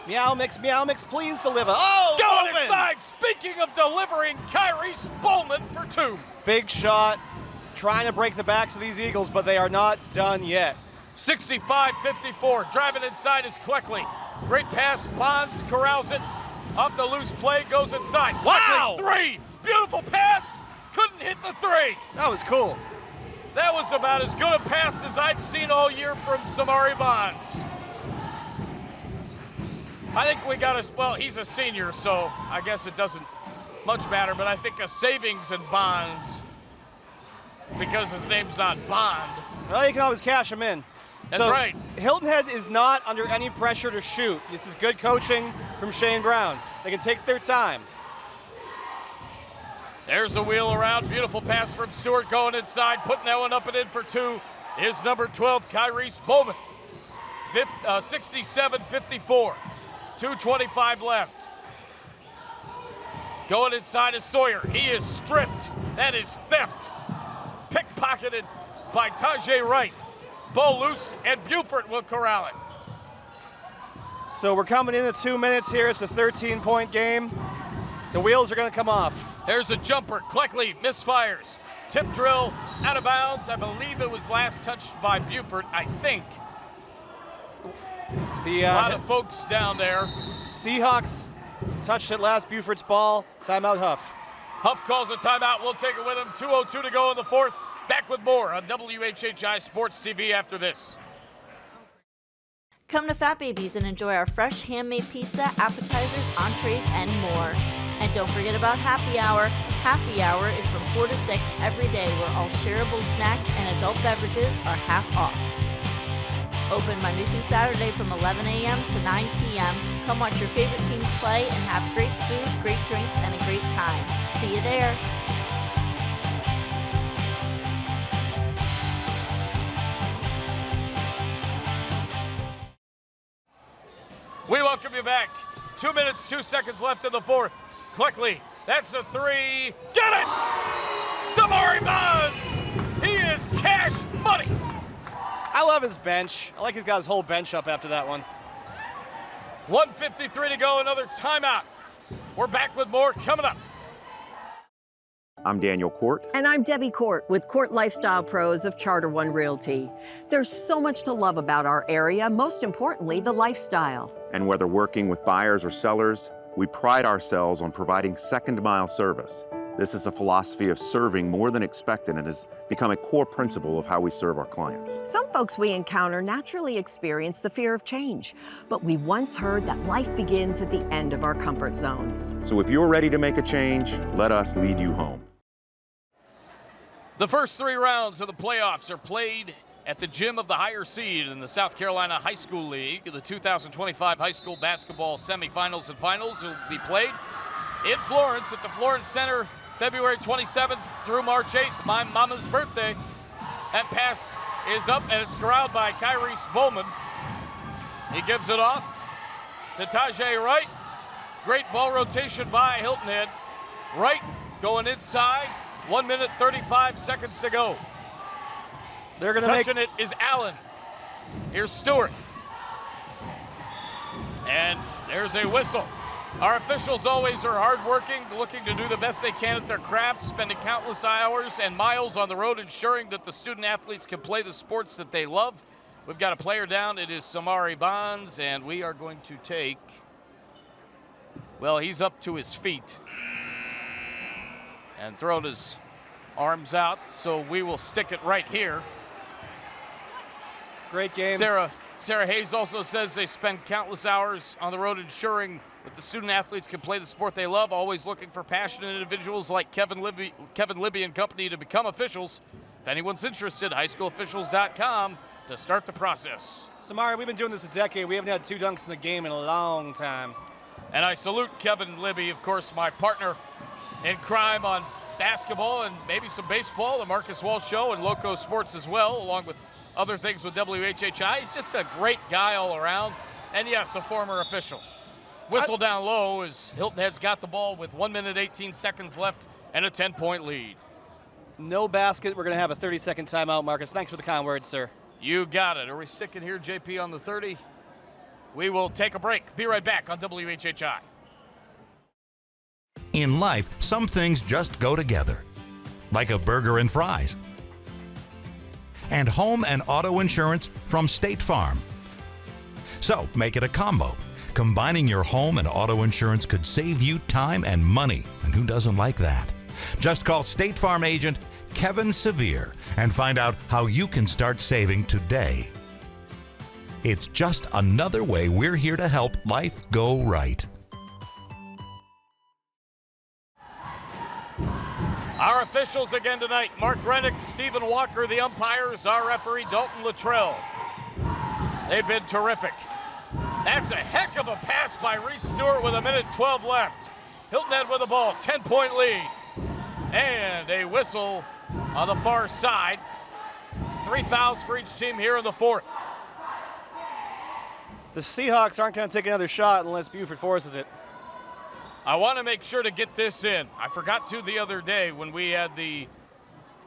Meow mix, please deliver. Oh, going Bowman! Inside. Speaking of delivering, Kyrese Bowman for 2. Big shot, trying to break the backs of these Eagles, but they are not done yet. 65-54, driving inside is Cleckley. Great pass, Bonds corrals it. Off the loose play, goes inside. Wow! Cleckley, 3, beautiful pass, couldn't hit the 3. That was cool. That was about as good a pass as I've seen all year from Samari Bonds. I think we got he's a senior, so I guess it doesn't much matter, but I think a savings in Bonds because his name's not Bond. Well, you can always cash him in. That's right. Hilton Head is not under any pressure to shoot. This is good coaching from Shane Brown. They can take their time. There's a wheel around. Beautiful pass from Stewart going inside. Putting that one up and in for 2 is number 12, Kyrese Bowman. 67-54. 2:25 left. Going inside is Sawyer. He is stripped. That is theft. Pickpocketed by Tajay Wright. Ball loose, and Beaufort will corral it. So we're coming in at 2 minutes here. It's a 13-point game. The wheels are going to come off. There's a jumper. Cleckley misfires. Tip drill out of bounds. I believe it was last touched by Beaufort, I think. A lot of folks down there. Seahawks touched it last. Beaufort's ball. Timeout, Huff. Huff calls a timeout. We'll take it with him. 2:02 to go in the fourth. Back with more on WHHI Sports TV after this. Come to Fat Babies and enjoy our fresh handmade pizza, appetizers, entrees, and more. And don't forget about happy hour. Happy hour is from 4 to 6 every day where all shareable snacks and adult beverages are half off. Open Monday through Saturday from 11 a.m. to 9 p.m. Come watch your favorite teams play and have great food, great drinks, and a great time. See you there. We welcome you back. 2 minutes, 2 seconds left in the fourth. Cleckley, that's a 3. Get it! Samari Bonds! He is cash money. I love his bench. I like he's got his whole bench up after that one. 1:53 to go, another timeout. We're back with more coming up. I'm Daniel Court. And I'm Debbie Court with Court Lifestyle Pros of Charter One Realty. There's so much to love about our area, most importantly, the lifestyle. And whether working with buyers or sellers, we pride ourselves on providing second-mile service. This is a philosophy of serving more than expected and has become a core principle of how we serve our clients. Some folks we encounter naturally experience the fear of change, but we once heard that life begins at the end of our comfort zones. So if you're ready to make a change, let us lead you home. The first 3 rounds of the playoffs are played at the gym of the higher seed in the South Carolina High School League. The 2025 high school basketball semifinals and finals will be played in Florence at the Florence Center February 27th through March 8th, my mama's birthday. That pass is up and it's corralled by Kyrese Bowman. He gives it off to Tajay Wright. Great ball rotation by Hilton Head. Wright going inside. 1 minute, 35 seconds to go. They're going to make it is Allen. Here's Stewart. And there's a whistle. Our officials always are hardworking, looking to do the best they can at their craft, spending countless hours and miles on the road ensuring that the student athletes can play the sports that they love. We've got a player down. It is Samari Bonds, and we are going to take, well, he's up to his feet. And thrown his arms out, so we will stick it right here. Great game. Sarah Hayes also says they spend countless hours on the road ensuring that the student athletes can play the sport they love, always looking for passionate individuals like Kevin Libby and company to become officials. If anyone's interested, highschoolofficials.com to start the process. Samari, we've been doing this a decade. We haven't had 2 dunks in the game in a long time. And I salute Kevin Libby, of course, my partner in crime on basketball and maybe some baseball, the Marcus Walsh Show, and Loco Sports as well, along with other things with WHHI. He's just a great guy all around. And yes, a former official. Whistle down low as Hilton Head's got the ball with 1 minute, 18 seconds left and a 10-point lead. No basket. We're going to have a 30-second timeout, Marcus. Thanks for the kind words, sir. You got it. Are we sticking here, JP, on the 30? We will take a break. Be right back on WHHI. In life, some things just go together, like a burger and fries. And home and auto insurance from State Farm. So make it a combo. Combining your home and auto insurance could save you time and money, and who doesn't like that? Just call State Farm agent Kevin Sevier and find out how you can start saving today. It's just another way we're here to help life go right. Our officials again tonight: Mark Rennick, Stephen Walker, the umpires, our referee Dalton Luttrell. They've been terrific. That's a heck of a pass by Reese Stewart with 1:12 left. Hilton Head with the ball, 10-point lead. And a whistle on the far side. 3 fouls for each team here in the 4th. The Seahawks aren't going to take another shot unless Beaufort forces it. I want to make sure to get this in. I forgot to the other day when we had the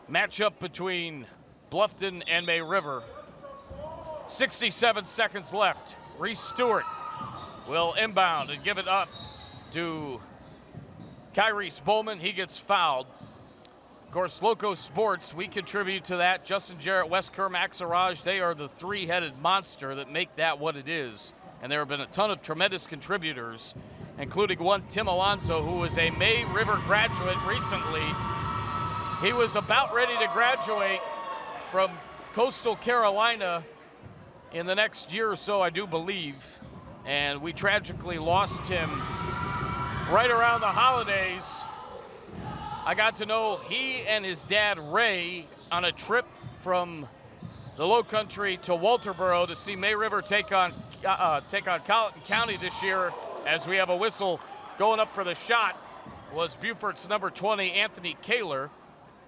matchup between Bluffton and May River. 67 seconds left. Reese Stewart will inbound and give it up to Kyrese Bowman. He gets fouled. Of course, Loco Sports, we contribute to that. Justin Jarrett, Wes Kerr, Max Araj, they are the 3-headed monster that make that what it is. And there have been a ton of tremendous contributors, including one, Tim Alonso, who was a May River graduate recently. He was about ready to graduate from Coastal Carolina in the next year or so, I do believe. And we tragically lost him right around the holidays. I got to know he and his dad, Ray, on a trip from the Lowcountry to Walterboro to see May River take on Colleton County this year, as we have a whistle going up for the shot. Was Beaufort's number 20, Anthony Kaler,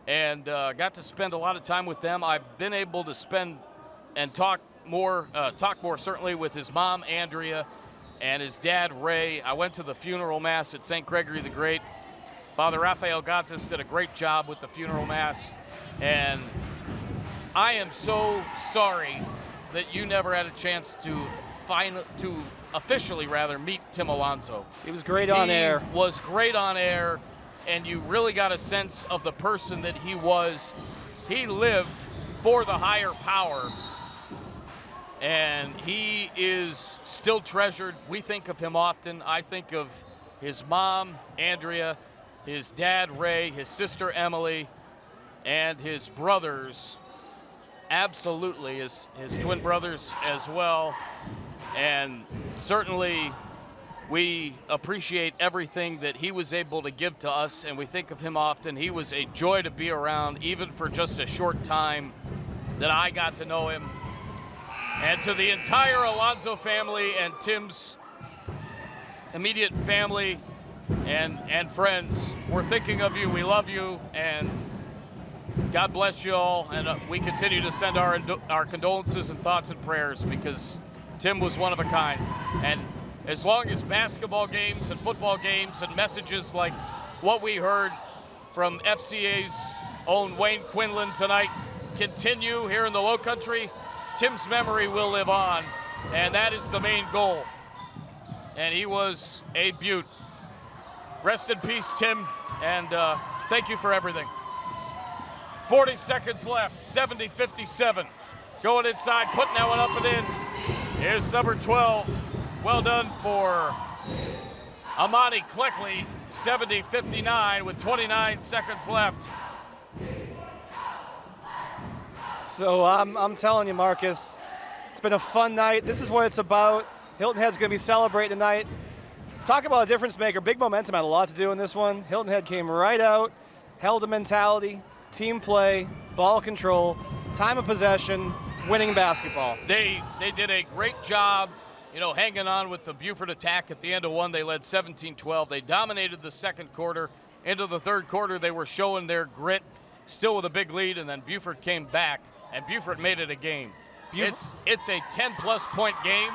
and got to spend a lot of time with them. I've been able to spend and talk more certainly with his mom, Andrea, and his dad, Ray. I went to the funeral mass at St. Gregory the Great. Father Raphael Gattis did a great job with the funeral mass, and I am so sorry that you never had a chance to officially meet Tim Alonso. He was great on air. He was great on air, and you really got a sense of the person that he was. He lived for the higher power, and he is still treasured. We think of him often. I think of his mom, Andrea, his dad, Ray, his sister, Emily, and his brothers, absolutely, his twin brothers as well. And certainly we appreciate everything that he was able to give to us, and we think of him often. He was a joy to be around, even for just a short time that I got to know him. And to the entire Alonso family and Tim's immediate family and friends, we're thinking of you. We love you, and God bless you all. And we continue to send our condolences and thoughts and prayers, because Tim was one of a kind. And as long as basketball games and football games and messages like what we heard from FCA's own Wayne Quinlan tonight continue here in the Lowcountry, Tim's memory will live on, and that is the main goal. And he was a beaut. Rest in peace, Tim, and thank you for everything. 40 seconds left, 70-57. Going inside, putting that one up and in. Here's number 12. Well done for Amani Cleckley, 70-59 with 29 seconds left. So I'm telling you, Marcus, it's been a fun night. This is what it's about. Hilton Head's going to be celebrating tonight. Talk about a difference maker. Big momentum had a lot to do in this one. Hilton Head came right out, held a mentality, team play, ball control, time of possession, winning basketball. They did a great job, hanging on with the Beaufort attack at the end of one. They led 17-12. They dominated the second quarter. Into the third quarter, they were showing their grit, still with a big lead, and then Beaufort came back, and Beaufort made it a game. It's a 10-plus point game,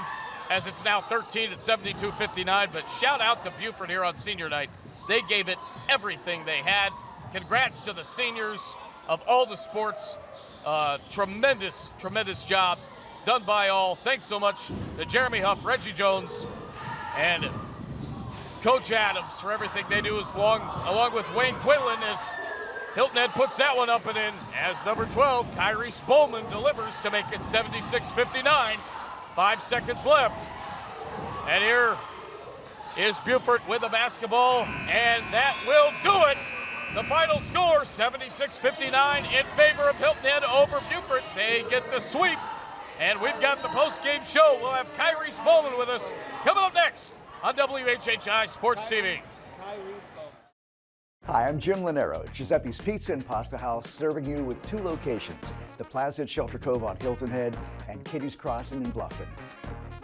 as it's now 13 at 72-59, but shout out to Beaufort here on senior night. They gave it everything they had. Congrats to the seniors of all the sports. Tremendous, tremendous job done by all. Thanks so much to Jeremy Huff, Reggie Jones, and Coach Adams for everything they do, along with Wayne Quinlan, as Hilton Head puts that one up and in, as number 12, Kyrie Spolman, delivers to make it 76-59. 5 seconds left. And here is Beaufort with the basketball, and that will do it. The final score, 76-59 in favor of Hilton Head over Beaufort. They get the sweep, and we've got the post-game show. We'll have Kyrie Spolman with us coming up next on WHHI Sports TV. Hi, I'm Jim Lanero, Giuseppe's Pizza and Pasta House, serving you with 2 locations, the Plaza at Shelter Cove on Hilton Head and Kitty's Crossing in Bluffton.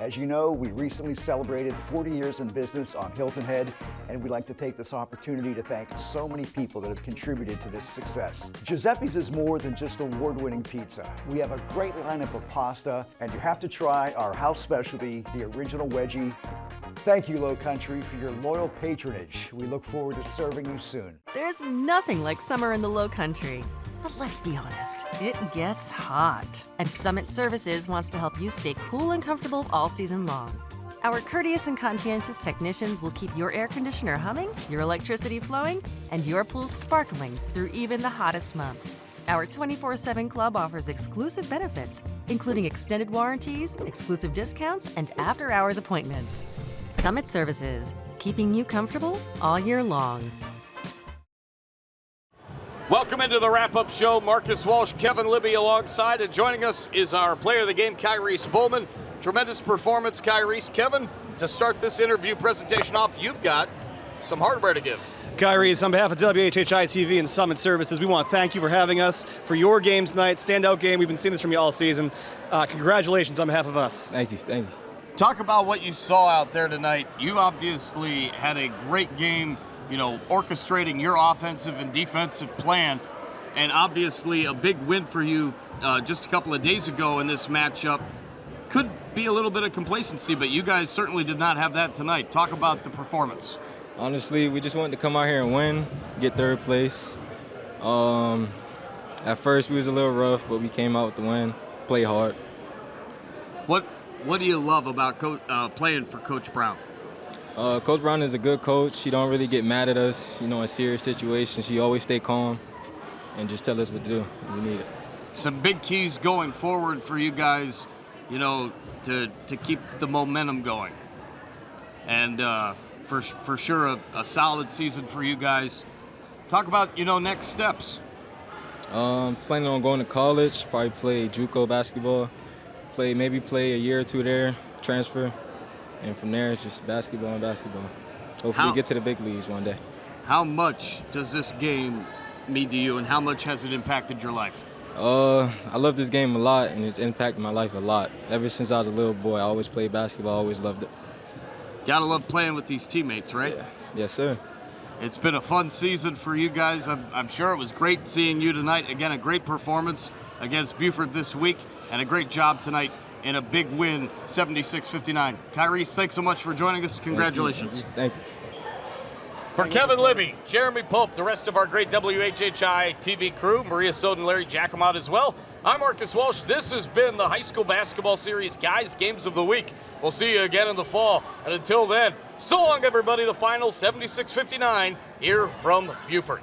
As you know, we recently celebrated 40 years in business on Hilton Head, and we'd like to take this opportunity to thank so many people that have contributed to this success. Giuseppe's is more than just award-winning pizza. We have a great lineup of pasta, and you have to try our house specialty, the original wedgie. Thank you, Lowcountry, for your loyal patronage. We look forward to serving you soon. There's nothing like summer in the Lowcountry. But let's be honest, it gets hot. And Summit Services wants to help you stay cool and comfortable all season long. Our courteous and conscientious technicians will keep your air conditioner humming, your electricity flowing, and your pool sparkling through even the hottest months. Our 24/7 club offers exclusive benefits, including extended warranties, exclusive discounts, and after-hours appointments. Summit Services, keeping you comfortable all year long. Welcome into the wrap-up show. Marcus Walsh, Kevin Libby alongside, and joining us is our player of the game, Kyrie Spolman. Tremendous performance, Kyrie. Kevin, to start this interview presentation off, you've got some hardware to give. Kyrie, on behalf of WHHI-TV and Summit Services, we want to thank you for having us for your game tonight. Standout game. We've been seeing this from you all season. Congratulations on behalf of us. Thank you. Talk about what you saw out there tonight. You obviously had a great game, orchestrating your offensive and defensive plan, and obviously a big win for you just a couple of days ago in this matchup. Could be a little bit of complacency, but you guys certainly did not have that tonight. Talk about the performance. Honestly, we just wanted to come out here and win, get third place. At first, we was a little rough, but we came out with the win, play hard. What do you love about playing for Coach Brown? Coach Brown is a good coach. She don't really get mad at us, in serious situations. She always stay calm and just tell us what to do. We need it. Some big keys going forward for you guys, to keep the momentum going. And for sure, a solid season for you guys. Talk about, next steps. Planning on going to college, probably play JUCO basketball, maybe play a year or two there, transfer. And from there, it's just basketball and basketball. Hopefully get to the big leagues one day. How much does this game mean to you, and how much has it impacted your life? I love this game a lot, and it's impacted my life a lot. Ever since I was a little boy, I always played basketball, always loved it. Gotta love playing with these teammates, right? Yeah. Yes, sir. It's been a fun season for you guys. I'm sure it was great seeing you tonight. Again, a great performance against Beaufort this week, and a great job tonight in a big win, 76-59. Kyrie, thanks so much for joining us. Congratulations. Thank you. For Kevin Libby, Jeremy Pope, the rest of our great WHHI-TV crew, Maria Soden and Larry Jacomot as well, I'm Marcus Walsh. This has been the High School Basketball Series Guys Games of the Week. We'll see you again in the fall. And until then, so long, everybody. The final 76-59 here from Beaufort.